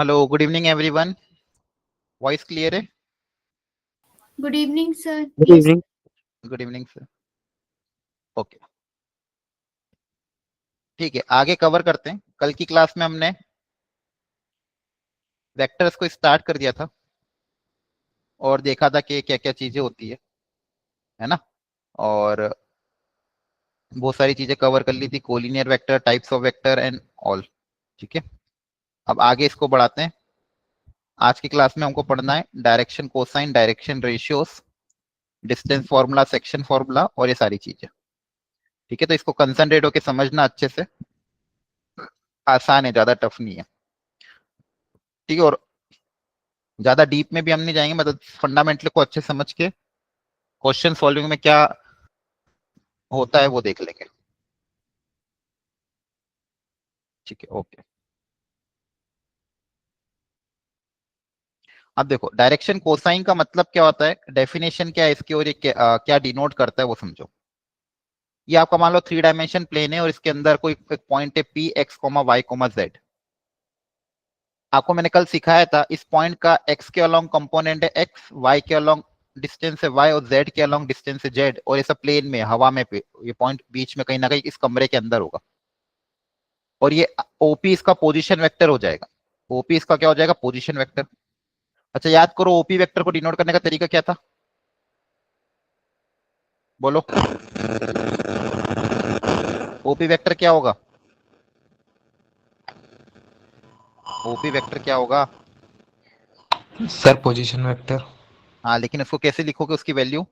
Hello, good evening everyone. Voice clear है? Good evening sir. Good yes. Evening. Good evening sir. Okay, ठीक है, आगे cover करते हैं। कल की क्लास में हमने वेक्टर्स को स्टार्ट कर दिया था और देखा था कि क्या क्या चीजें होती है ना। और बहुत सारी चीजें कवर कर ली थी, collinear vector, types of vector and all. ठीक है, अब आगे इसको बढ़ाते हैं। आज की क्लास में हमको पढ़ना है direction cosine, direction ratios, distance formula, section formula और ये सारी चीजें। ठीक है, तो इसको कंसंट्रेट होकर समझना अच्छे से, आसान है, ज्यादा टफ नहीं है। ठीक है, और ज्यादा डीप में भी हम नहीं जाएंगे, मतलब फंडामेंटल को अच्छे समझ के क्वेश्चन सॉल्विंग में क्या होता है वो देख लेंगे। ठीक है, ओके। अब देखो, डायरेक्शन कोसाइन का मतलब क्या होता है, डेफिनेशन क्या है इसकी, और ये क्या डिनोट करता है वो समझो। ये आपका मान लो 3 डायमेंशन प्लेन है और इसके अंदर कोई एक पॉइंट है P, X comma Y comma Z. आपको मैंने कल सिखाया था इस पॉइंट का एक्स के अलोंग कंपोनेंट है एक्स, वाई के अलोंग डिस्टेंस है वाई और जेड के अलोंग डिस्टेंस है जेड, और ये सब प्लेन में हवा में ये पॉइंट बीच में कहीं ना कहीं इस कमरे के अंदर होगा। और ये ओपी इसका पोजीशन वेक्टर हो जाएगा। ओपी इसका क्या हो जाएगा, पोजीशन वेक्टर। अच्छा, याद करो ओपी वेक्टर को डिनोट करने का तरीका क्या था, बोलो। ओपी वेक्टर क्या होगा, ओपी वेक्टर क्या होगा? Sir position vector. हाँ, लेकिन उसको कैसे लिखोगे, उसकी value?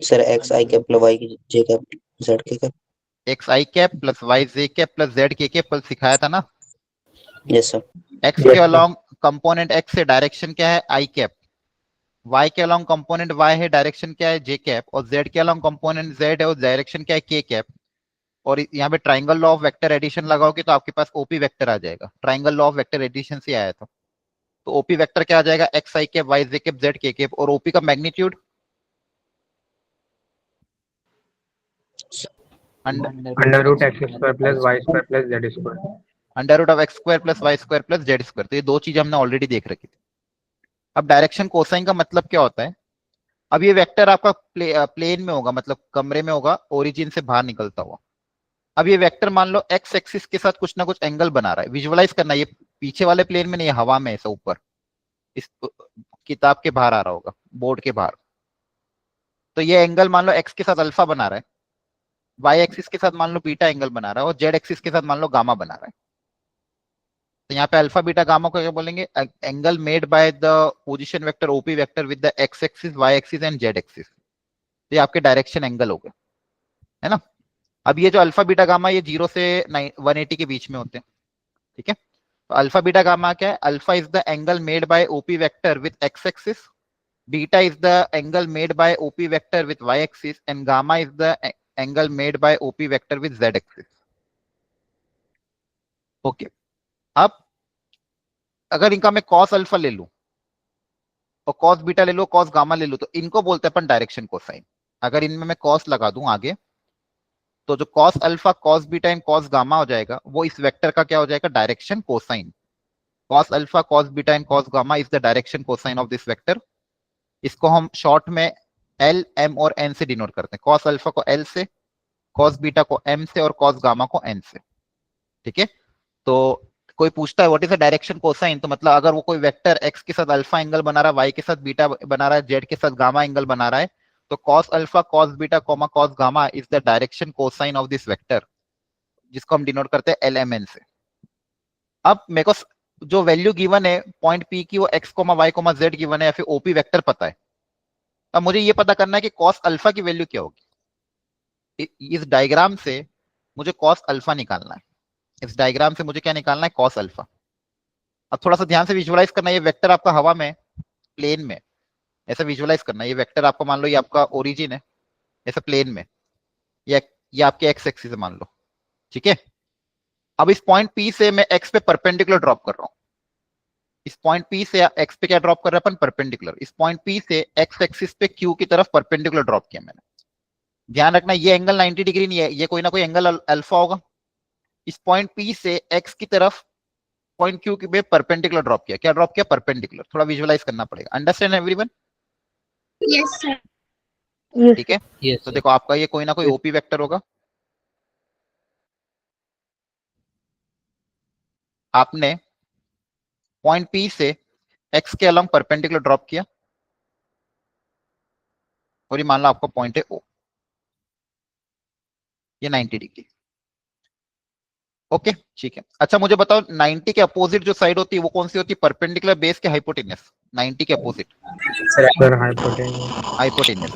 Sir x I cap plus Y J cap Z K cap. X I cap plus Y J cap plus Z K cap, कल सिखाया था ना। Yes sir. एक्स के अलोंग कंपोनेंट एक्स से डायरेक्शन क्या है, आई कैप। वाई के along component Y है, डायरेक्शन क्या है, जे कैप। और जेड के अलोंग कंपोनेंट जेड है और डायरेक्शन क्या है, के कैप। और यहाँ पे triangle law of vector addition लगाओगे तो आपके पास ओपी वेक्टर आ जाएगा। Triangle law of vector addition से आया था। तो ओपी वेक्टर क्या आ जाएगा, X I cap Y J cap Z K cap. और ओपी का magnitude under root X square plus Y square plus Z square. Under root of x square plus Y square plus Z square. तो ये दो चीजें हमने already देख रखी थी। अब डायरेक्शन कोसाइन का मतलब क्या होता है, अब ये वेक्टर आपका प्लेन में होगा, मतलब कमरे में होगा, ओरिजिन से बाहर निकलता हुआ। अब ये वेक्टर मान लो एक्स एक्सिस के साथ कुछ ना कुछ एंगल बना रहा है, विजुअलाइज करना। ये पीछे वाले प्लेन में नहीं, हवा में, ऐसा ऊपर इस किताब के बाहर आ रहा होगा, बोर्ड के बाहर। तो ये एंगल मान लो एक्स के साथ अल्फा बना रहा है, वाई एक्सिस के साथ मान लो बीटा एंगल बना रहा है, और जेड एक्सिस के साथ मान लो गामा बना रहा है। तो यहाँ पे अल्फा बीटा गामा को क्या बोलेंगे, angle made by the position vector OP vector with the X axis Y axis and Z axis. तो ये आपके डायरेक्शन एंगल हो गए, है ना। अब ये जो अल्फा बीटा गामा, ये 0 से 180 के बीच में होते हैं। ठीक है, तो अल्फा बीटा गामा क्या है, alpha is the angle made by OP vector with X axis, beta is the angle made by OP vector with Y axis, and gamma is the angle made by OP vector with Z axis. Okay, अब अगर इनका मैं cos alpha ले लूं और cos beta ले लो, cos gamma ले लो, तो इनको बोलते हैं अपन डायरेक्शन कोसाइन। अगर इनमें मैं कॉस लगा दूं आगे, तो जो cos alpha cos beta and cos gamma हो जाएगा, वो इस वेक्टर का क्या हो जाएगा, direction cosine. Cos alpha cos beta and cos gamma is the direction cosine of this vector. इसको हम शॉर्ट में एल, एम और एन से डिनोट करते हैं। कॉस अल्फा को एल से, कॉस बीटा को एम से और कॉस गामा को एन से। ठीक है, तो कोई पूछता है what is the direction cosine, तो मतलब अगर वो कोई वेक्टर एक्स के साथ अल्फा एंगल बना रहा है, वाई के साथ बीटा बना रहा है, जेड के साथ गामा एंगल बना रहा है, तो cos alpha cos beta comma cos gamma is the direction cosine of this vector, जिसको हम डिनोट करते हैं एल एम एन से। अब मेरे को जो वैल्यू गिवन है पॉइंट पी की, वो X comma Y comma Z given है, या फिर ओपी वेक्टर पता है। अब मुझे ये पता करना है कि कॉस अल्फा की वैल्यू क्या होगी। इस डायग्राम से मुझे कॉस अल्फा निकालना है। इस डायग्राम से मुझे क्या निकालना है, कॉस अल्फा। अब थोड़ा सा ध्यान से विजुअलाइज करना, ये वेक्टर आपका हवा में, प्लेन में, ऐसा विजुअलाइज करना। ये वेक्टर आपको मान लो ये आपका ओरिजिन है, ऐसा प्लेन में, ये आपके एक्स एक्सिस है मान लो। ठीक है, अब इस पॉइंट पी से मैं एक्स पे परपेंडिकुलर ड्रॉप कर रहा हूं। इस पॉइंट पी से एक्स पे क्या ड्रॉप कर रहे हैं अपन, परपेंडिकुलर। इस पॉइंट पी से एक्स एक्सिस पे क्यू की तरफ परपेंडिकुलर ड्रॉप किया मैंने। ध्यान रखना ये एंगल 90 डिग्री नहीं है, ये कोई ना कोई एंगल अल्फा होगा। इस पॉइंट पी से एक्स की तरफ पॉइंट क्यू पे परपेंडिकुलर ड्रॉप किया। क्या ड्रॉप किया? परपेंडिकुलर। थोड़ा विजुअलाइज करना पड़ेगा। Understand everyone? Yes, sir. ठीक है। Yes, तो sir. देखो आपका ये कोई ना कोई ओपी वेक्टर होगा। आपने पॉइंट पी से एक्स के अलॉन्ग परपेंडिकुलर ड्रॉप किया और ये मान लो आपका पॉइंट है ओ, ये 90 डिग्री। ओके ठीक है। अच्छा मुझे बताओ 90 के अपोजिट जो साइड होती है वो कौन सी होती है? परपेंडिकुलर बेस के हाइपोटेन्यूस। 90 के अपोजिट Sir, hypotenuse. हाइपोटेन्यूस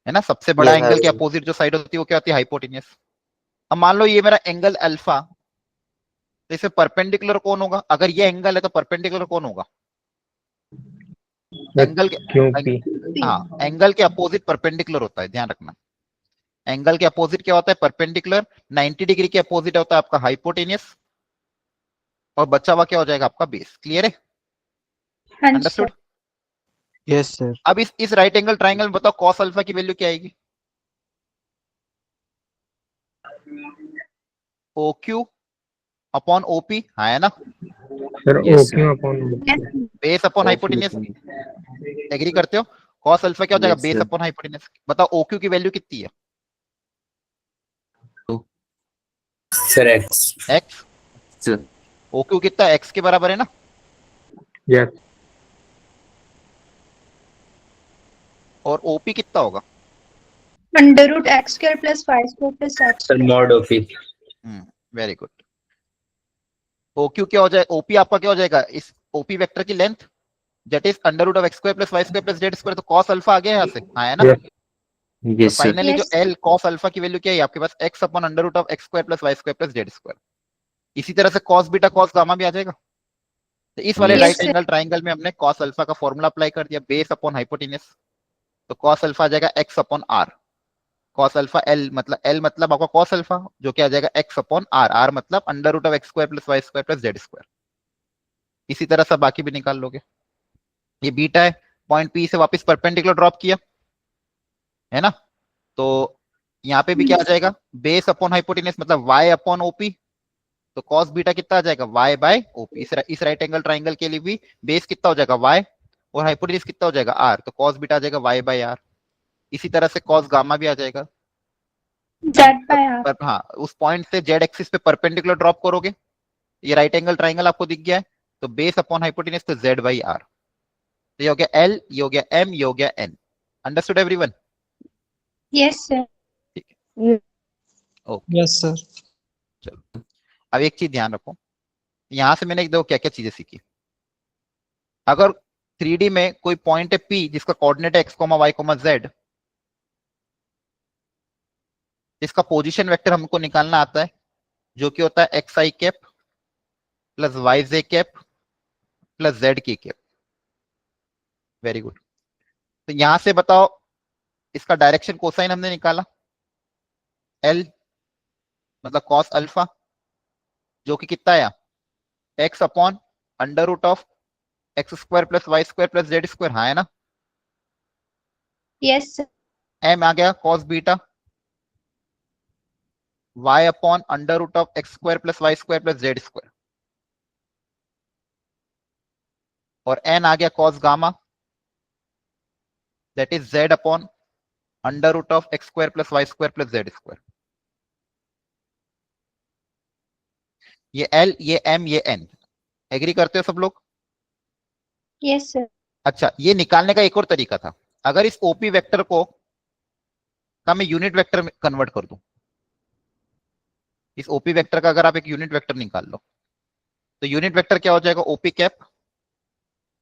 है ना। सबसे बड़ा Yes, एंगल के sir. अपोजिट जो साइड होती है वो क्या होती है? हाइपोटेन्यूस। अब मान लो ये मेरा एंगल अल्फा, तो इसमें परपेंडिकुलर कौन होगा? अगर ये एंगल है तो परपेंडिकुलर कौन होगा? एंगल के QP. हाँ, एंगल के अपोजिट परपेंडिकुलर होता है, ध्यान रखना। एंगल के अपोजिट क्या होता है? परपेंडिकुलर। 90 डिग्री के अपोजिट होता है आपका हाइपोटेनियस, और बचा हुआ क्या हो जाएगा? आपका बेस। क्लियर है? हाँ जी, अंडरस्टूड? Yes, sir. अब इस राइट एंगल ट्राइंगल में बताओ कॉस अल्फा की वैल्यू क्या आएगी? ओ क्यू अपॉन ओपी, हाँ है ना। Sir, Yes, OQ upon Yes, base upon hypotenuse. Agree करते हो? कॉस अल्फा क्या हो जाएगा? Yes, base sir. Upon hypotenuse. बताओ ओ क्यू की वैल्यू कितनी है? Sir, X. X. Sir. O Q कितना? एक्स के बराबर है ना। Yes. और ओपी कितना होगा? under root x square plus y square plus z Sir, square. mod of it. Very good. O Q क्या हो जाए? ओपी आपका क्या हो जाएगा? इस ओपी वेक्टर की length that is under root of x square plus Y square plus Z square. तो कॉस अल्फा आ गया यहाँ से, हाँ है ना। Yes. तो Yes, sir. फाइनली जो Yes. एल कॉस अल्फा की वैल्यू क्या है आपके पास? X upon under root of x square plus Y square plus Z square. इसी तरह से कॉस बीटा कॉस गामा भी आ जाएगा। तो इस वाले Yes, right sir. Angle triangle में हमने कॉस अल्फा का फॉर्मूला अप्लाई कर दिया, बेस अपॉन हाइपोटेन्यूस। तो कॉस अल्फा आ जाएगा X upon R. Cos alpha L मतलब आपका कॉस अल्फा, जो कि आ जाएगा एक्स अपॉन आर। आर मतलब under root of x square plus Y square plus Z square. इसी तरह से बाकी भी निकाल लोगे। ये बीटा है, पॉइंट पी से वापस परपेंडिकुलर ड्रॉप किया है ना। तो यहाँ पे भी क्या आ जाएगा? बेस अपॉन हाइपोटेन्यूस मतलब y अपॉन ओपी। तो कॉस बीटा कितना आ जाएगा? y by OP. इस राइट एंगल ट्राइंगल के लिए भी बेस कितना हो जाएगा? y, और हाइपोटेन्यूस कितना हो जाएगा? r। तो कॉस बीटा आ जाएगा y बाय r। इसी तरह से कॉस गामा भी आ जाएगा। z by r. हाँ, उस पॉइंट से जेड एक्सिस पे परपेंडिकुलर ड्रॉप करोगे। ये राइट एंगल ट्राइंगल आपको दिख गया है। तो बेस अपॉन हाइपोटेन्यूस तो z बाई r। तो ये हो गया l, ये हो गया m, ये हो गया n। Understood everyone? Yes, sir. Okay Yes, sir. चलो। अब एक चीज ध्यान रखो, यहां से मैंने एक दो क्या क्या चीजें सीखी। अगर 3D में कोई पॉइंट है P जिसका कोऑर्डिनेट है x, y, z, इसका पोजीशन वेक्टर हमको निकालना आता है, जो कि होता है x I cap plus Y J cap plus Z की कैप। Very good. तो यहां से बताओ इसका डायरेक्शन कोसाइन हमने निकाला, एल मतलब कॉस अल्फा, जो कि कितना आया? X upon under root of x square plus Y square plus Z square, हाँ है ना। Yes, sir. एम आ गया cos beta y upon under root of x square plus Y square plus Z square, और n आ गया cos gamma that is z upon under root of x square plus Y square plus Z square. ये l, ये m, ये n। Agree करते हो सब लोग? Yes, sir. अच्छा, ये निकालने का एक और तरीका था। अगर इस ओपी वेक्टर को का मैं यूनिट वेक्टर में कन्वर्ट कर दूं, इस ओपी वेक्टर का अगर आप एक यूनिट वेक्टर निकाल लो, तो यूनिट वेक्टर क्या हो जाएगा? OP cap.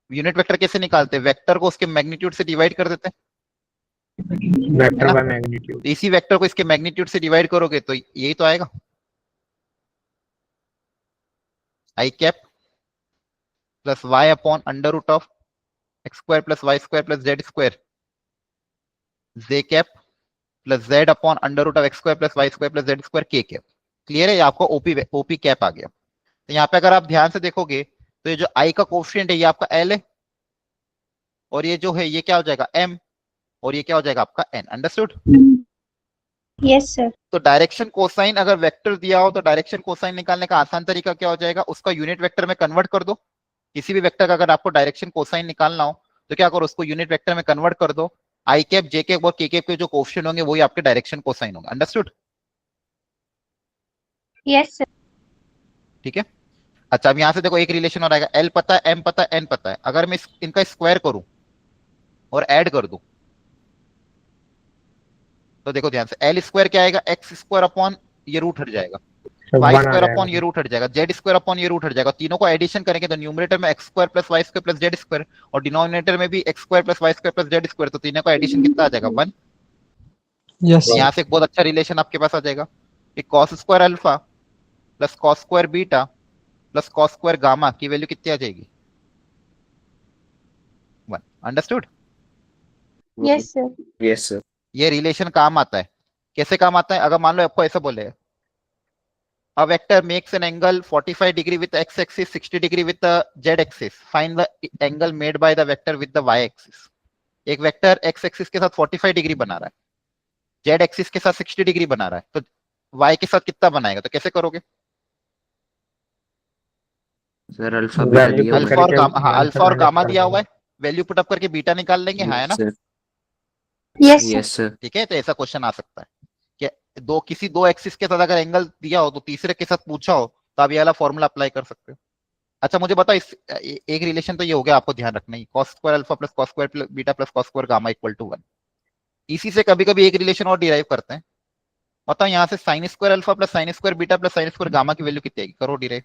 यूनिट वेक्टर कैसे निकालते हैं? वेक्टर को उसके मैग्नीट्यूड से डिवाइड कर देते हैं। Vector by magnitude. तो इसी वेक्टर को इसके मैग्नीट्यूड से डिवाइड करोगे तो यही तो आएगा, i cap plus y upon under root of x square plus Y square plus Z square, j cap plus z upon under root of x square plus Y square plus Z square k cap. Clear है? ये आपको OP cap आ गया। तो यहाँ पे अगर आप ध्यान से देखोगे तो ये जो आई का कोफिशिएंट है ये आपका एल है, और ये जो है ये क्या हो जाएगा? एम, और ये क्या हो जाएगा? आपका एन। अंडरस्टूड? Yes, sir. तो डायरेक्शन कोसाइन अगर वेक्टर दिया हो तो डायरेक्शन कोसाइन निकालने का आसान तरीका क्या हो जाएगा, उसका यूनिट वेक्टर में कन्वर्ट कर दो। किसी भी वेक्टर का अगर आपको डायरेक्शन कोसाइन निकालना हो तो क्या करो, उसको यूनिट वेक्टर में कन्वर्ट कर दो। आई कैप, जे कैप और के कैप के जो कोएफिशिएंट होंगे वही आपके डायरेक्शन कोसाइन होंगे। अंडरस्टूड? Yes, sir. ठीक है। अच्छा, अब यहां से देखो एक रिलेशन और आएगा, एल पता है, एम पता है, एन पता है। अगर मैं इनका स्क्वायर करूं और ऐड कर दूं तो देखो ध्यान से, एल स्क्वायर क्या आएगा, एक्स स्क्वायर अपॉन ये रूट हट जाएगा, वाई वन आ स्क्वायर अपॉन ये जाएगा। रूट हट जाएगा, जेड स्क्वायर अपॉन ये रूट हट जाएगा। तीनों को एडिशन करेंगे तो न्यूमरेटर में x square plus Y square plus Z square और डिनोमिनेटर में भी x square plus Y square plus Z square. तो तीनों का एडिशन कितना आ जाएगा, 1। Yes, तो sir. यहाँ से एक बहुत अच्छा रिलेशन आपके पास आ जाएगा कि cos square alpha plus cos square beta plus cos square gamma की वैल्यू कितनी आ जाएगी, 1। Understood? Yes, sir. Yes, sir. ये रिलेशन काम आता है। कैसे काम आता है, अगर मान लो आपको ऐसा बोले, a vector makes an angle 45 degree with x axis, 60 degree with the z axis, find the angle made by the vector with the y axis। एक वेक्टर x एक्सिस के साथ 45 डिग्री बना रहा है, z एक्सिस के साथ 60 degree बना रहा है, तो y के साथ कितना बनाएगा, तो कैसे करोगे? सर अल्फा बीटा वैल्यू दिया पुट हुआ है। अल्फा और करके गामा, हाँ वन से अल्फा और माइनस गामा कर दिया देंगे। हुआ है, वैल्यू पुट अप करके बीटा निकाल लेंगे, हाँ है ना? Sir Yes, sir. Yes sir. ठीक है, तो ऐसा क्वेश्चन आ सकता है कि किसी दो एक्सिस के साथ अगर एंगल दिया हो तो तीसरे के साथ पूछा हो तो आप ये वाला फॉर्मूला अप्लाई कर सकते हो। अच्छा मुझे बताओ, इस एक रिलेशन तो ये हो गया, आपको ध्यान रखना ही, cos square alpha plus cos square beta plus cos square gamma equal to 1। इसी से कभी कभी एक रिलेशन और डिराइव करते हैं। बताओ यहाँ से sin square alpha plus sin square beta plus sin square gamma की वैल्यू कितनी आएगी, करो डिराइव।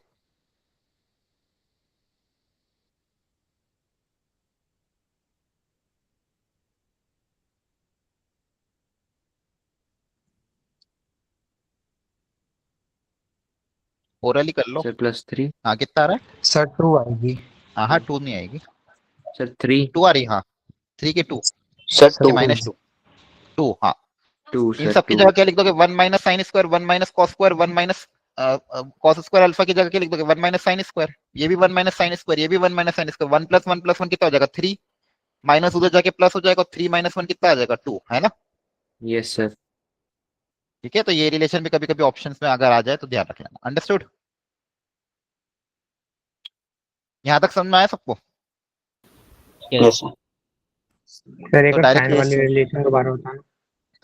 ओरली कर लो। सर +3। हाँ कितना आ रहा है? सर 2 आएगी। हाँ 2 नहीं आएगी, सर 3। 2 आ रही, हाँ 3 के 2 सर के 2 -2 2, हाँ। 2 इन सर सबकी 2। जगह क्या लिख दोगे, 1 minus sine square, 1 minus cos square, 1 minus cos square alpha की जगह क्या लिख दोगे, 1 माइनस साइन स्क्वायर, ये भी 1 माइनस साइन स्क्वायर, ये भी 1 minus sine square, 1 plus 1 plus 1 कितना हो जाएगा, 3 माइनस उधर जाके प्लस हो जाएगा, 3 माइनस 1 कितना आ जाएगा, 2, है ना? Yes sir. ठीक है, तो ये रिलेशन भी कभी कभी ऑप्शंस में अगर आ जाए तो ध्यान रख लेना। अंडरस्टूड? यहाँ तक समझ में आया सबको? यस सर एक तो और डायरेक्ट साइन वाली रिलेशन दोबारा बताना।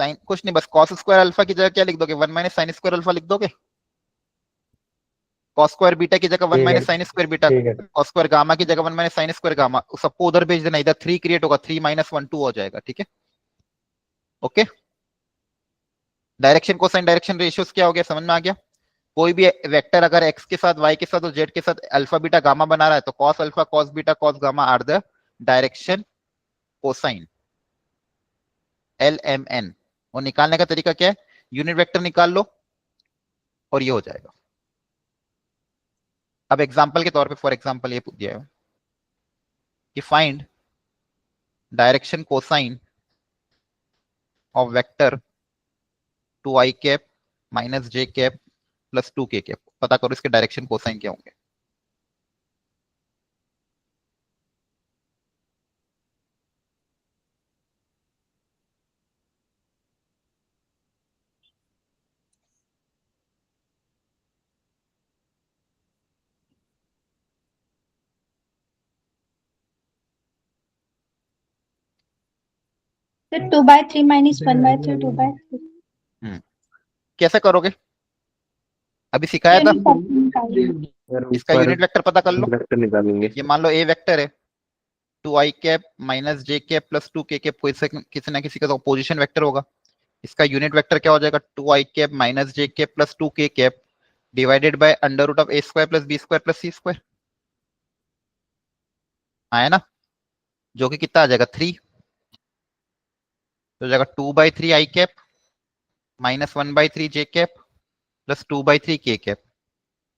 साइन कुछ नहीं, बस कॉस स्क्वायर अल्फा की जगह क्या लिख दोगे, 1 माइनस साइन स्क्वायर अल्फा लिख दोगे। कॉस स्क्वायर बीटा की जगह 1 ठीक है माइनस साइन स्क्वायर बीटा, ठीक है। कॉस स्क्वायर गामा की जगह 1 माइनस साइन स्क्वायर गामा, सबको उधर भेज देना, इधर 3 क्रिएट होगा, 3 माइनस 1 2 हो जाएगा। ठीक है, okay. Direction cosine direction ratios क्या हो गया, समझ में आ गया? कोई भी वेक्टर अगर एक्स के साथ, वाई के साथ और जेड के साथ अल्फा बीटा गामा बना रहा है तो cos alpha cos beta cos gamma are the direction cosine, l m n. और निकालने का तरीका क्या है, यूनिट वेक्टर निकाल लो और ये हो जाएगा। अब एग्जांपल के तौर पे, फॉर एग्जांपल ये पूछ दिया है कि find direction cosine of vector 2i cap minus j cap plus 2k cap. पता करो इसके डायरेक्शन कोसाइन क्या होंगे। So 2/3 minus 1/3, 2/3. कैसे करोगे, अभी सिखाया था। सर इसका ऊपर यूनिट वेक्टर पता कर लो। वेक्टर निकालेंगे। ये मान लो ए वेक्टर है, 2i cap minus j cap plus 2k cap, कोई से किसी ना किसी का तो पोजीशन वेक्टर होगा। इसका यूनिट वेक्टर क्या हो जाएगा, 2i cap minus j cap plus 2k cap divided by under root of a square plus b square plus c square, है ना? जो कि कितना आ जाएगा, 3। तो जाएगा 2/3 i cap minus 1/3 j cap plus 2/3 k cap.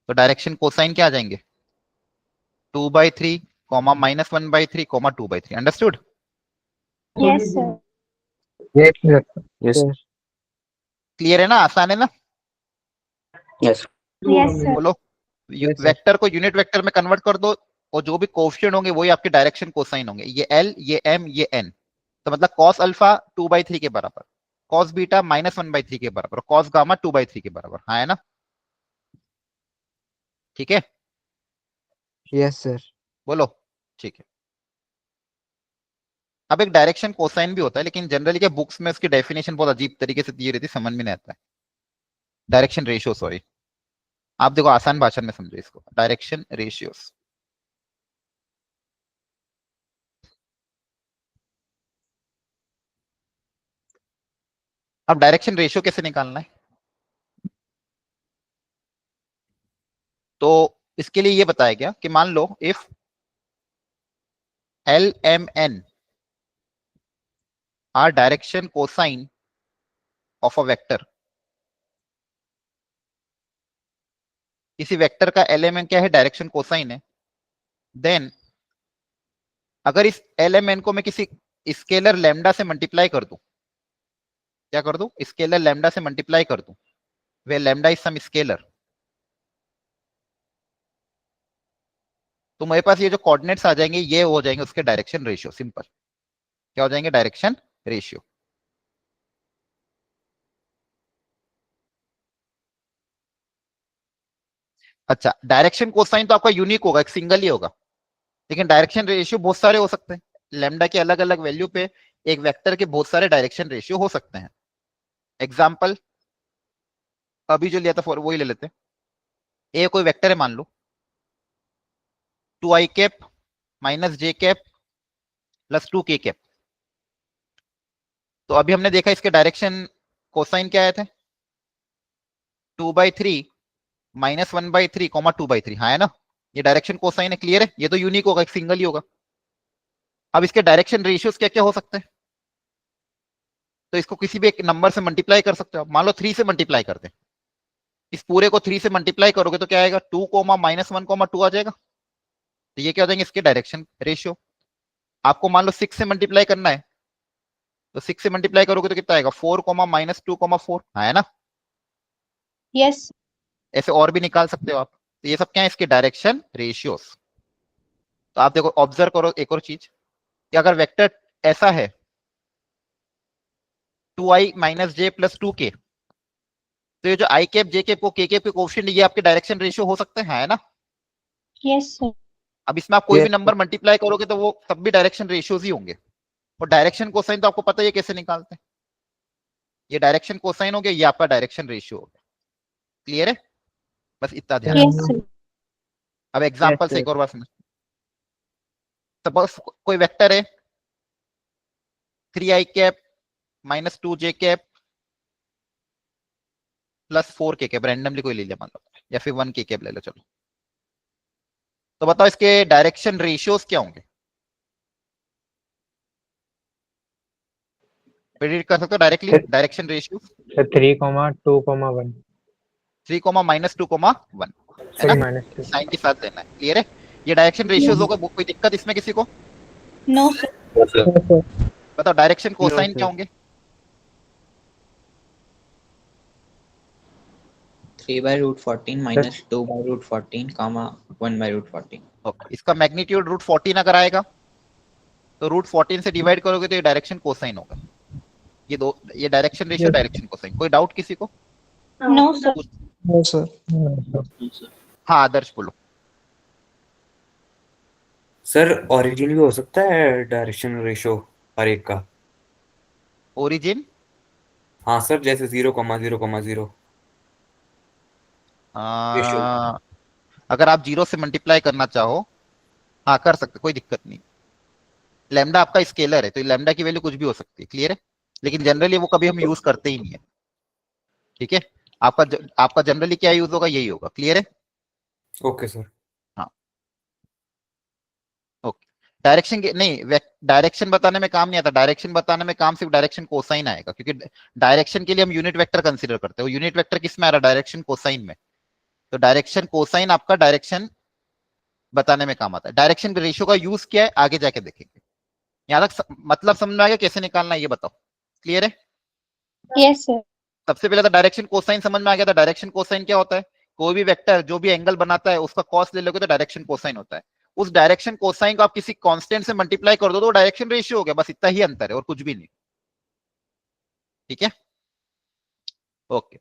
तो डायरेक्शन कोसाइन क्या आ जाएंगे, 2/3 comma minus 1/3 comma 2/3। Understood? Yes, sir. Yes clear है ना, आसान है ना? Yes Yes, sir. बोलो। Yes, sir. वेक्टर को यूनिट वेक्टर में कन्वर्ट कर दो और जो भी कोएफिशिएंट होंगे वही आपके डायरेक्शन कोसाइन होंगे। ये एल, ये एम, ये एन। तो मतलब कॉस अल्फा 2/3 के बराबर, कॉस बीटा -1/3 के बराबर, कॉस गामा 2/3 के बराबर, हाँ है ना? ठीक है, यस सर। बोलो। ठीक है, अब एक डायरेक्शन कोसाइन भी होता है, लेकिन जनरली क्या बुक्स में उसकी डेफिनेशन बहुत अजीब तरीके से दी रहती है, समझ में नहीं आता है। डायरेक्शन रेशियो, सॉरी, आप देखो आसान भाषा में समझो इसको, डायरेक्शन रेशियोस। अब डायरेक्शन रेशियो कैसे निकालना है? तो इसके लिए ये बताया गया कि मान लो if l m n are direction cosine of a vector, किसी वेक्टर का एल एम एन क्या है? डायरेक्शन कोसाइन है। देन अगर इस एल एम एन को मैं किसी स्केलर लैम्डा से मल्टीप्लाई कर दूं, क्या कर दूं? स्केलर लैम्डा से मल्टीप्लाई कर दूं, वे लैम्डा इज सम स्केलर, तो मेरे पास ये जो कोऑर्डिनेट्स आ जाएंगे ये हो जाएंगे उसके डायरेक्शन रेशियो। सिंपल, क्या हो जाएंगे? Direction ratio. अच्छा, डायरेक्शन कोसाइन तो आपका यूनिक होगा, एक सिंगल ही होगा, लेकिन डायरेक्शन रेशियो बहुत सारे हो सकते हैं। लैम्डा के अलग अलग वैल्यू पे एक वेक्टर के बहुत सारे डायरेक्शन रेशियो हो सकते हैं। एग्जाम्पल अभी जो लिया था फॉर वही ले लेते हैं। ए कोई वेक्टर है मान लो, 2i कैप माइनस जे कैप प्लस 2k कैप। तो अभी हमने देखा इसके डायरेक्शन कोसाइन क्या आए थे? 2/3 -1/3 2/3, हाँ है ना? ये डायरेक्शन कोसाइन है, क्लियर है? ये तो यूनिक होगा, एक सिंगल ही होगा। अब इसके डायरेक्शन रेशियोज क्या क्या हो सकते हैं? तो इसको किसी भी एक नंबर से मल्टीप्लाई कर सकते हो आप। मान लो 3 से मल्टीप्लाई करते हैं, इस पूरे को 3 से मल्टीप्लाई करोगे तो क्या आएगा? 2, -1, 2 आ जाएगा। तो ये क्या हो जाएंगे? इसके डायरेक्शन रेशियो। आपको मान लो 6 से मल्टीप्लाई करना है, तो 6 से मल्टीप्लाई करोगे तो कितना आएगा? 4, -2, 4, है ना? Yes. ऐसे और भी निकाल सकते हो आप। तो ये सब क्या है? इसके डायरेक्शन रेशियोस। तो आप देखो, ऑब्जर्व करो एक और चीज, कि अगर वेक्टर ऐसा है 2i माइनस जे प्लस 2k, तो ये जो आई कैप जे कैप को के कैप के कोएफिशिएंट, ये आपके डायरेक्शन रेशियो हो सकते हैं, है ना? Yes, sir. अब इसमें आप कोई भी Yes, नंबर मल्टीप्लाई करोगे तो वो तब भी डायरेक्शन रेशियोज ही होंगे। और डायरेक्शन कोसाइन तो आपको पता है कैसे निकालते हैं। ये डायरेक्शन कोसाइन हो गया, ये आपका डायरेक्शन रेशियो हो गया। क्लियर है? बस इतना ध्यान Yes, रखना। sir. अब एग्जांपल से एक और बात समझ। सपोज कोई वेक्टर है 3i cap minus 2j cap plus 4k cap, randomly कोई ले लिया मान लो, या फिर 1k कैप ले लो, चलो। तो बताओ इसके डायरेक्शन रेशियोज क्या होंगे? प्रेडिक्ट कर सकते हो डायरेक्टली डायरेक्शन रेशियो? 3,2,1 3, -2, 1 है ना? -2 साइन के साथ लेना है, क्लियर है? ये डायरेक्शन रेशियोज होगा। कोई दिक्कत इसमें किसी को? No, sir. बताओ डायरेक्शन कोसाइन sir. क्या होंगे? 3/√14 minus 2/√14, comma 1/√14. ओके, इसका मैग्नीट्यूड √14 अगर आएगा तो √14 से डिवाइड करोगे तो ये डायरेक्शन कोसाइन होगा। ये दो, ये डायरेक्शन रेशियो, डायरेक्शन कोसाइन। कोई डाउट किसी को? No, sir. No sir. हाँ आदर्श बोलो। सर ओरिजिन भी हो सकता है डायरेक्शन रेशियो हर एक का? ओरिजिन? हाँ सर, जैसे 0,0,0 अगर आप 0 से मल्टीप्लाई करना चाहो, हाँ कर सकते, कोई दिक्कत नहीं। लैम्डा आपका स्केलर है तो लैम्डा की वैल्यू कुछ भी हो सकती है, क्लियर है? लेकिन जनरली वो कभी हम यूज करते ही नहीं है, ठीक है? आपका जनरली क्या यूज होगा? यही होगा, क्लियर है? Okay sir. हाँ, ओके। डायरेक्शन नहीं, डायरेक्शन बताने में काम नहीं आता। डायरेक्शन बताने में काम सिर्फ डायरेक्शन कोसाइन आएगा, क्योंकि डायरेक्शन के लिए हम यूनिट वेक्टर कंसीडर करते हैं। यूनिट वेक्टर किस में आ रहा है? डायरेक्शन कोसाइन में। तो डायरेक्शन कोसाइन आपका डायरेक्शन बताने में काम आता है। डायरेक्शन रेशियो का यूज क्या है आगे जाके देखेंगे। यहाँ तक मतलब समझ में आ गया कैसे निकालना है? ये बताओ, क्लियर है? Yes, sir. सबसे पहले तो डायरेक्शन कोसाइन समझ में आ गया था। डायरेक्शन कोसाइन क्या होता है? कोई भी वेक्टर जो भी एंगल बनाता है उसका कॉस ले लोगे तो डायरेक्शन कोसाइन होता है। उस डायरेक्शन कोसाइन को आप किसी कांस्टेंट से मल्टीप्लाई कर दो तो डायरेक्शन रेशियो हो गया। बस इतना ही अंतर है और कुछ भी नहीं। ठीक है, ओके।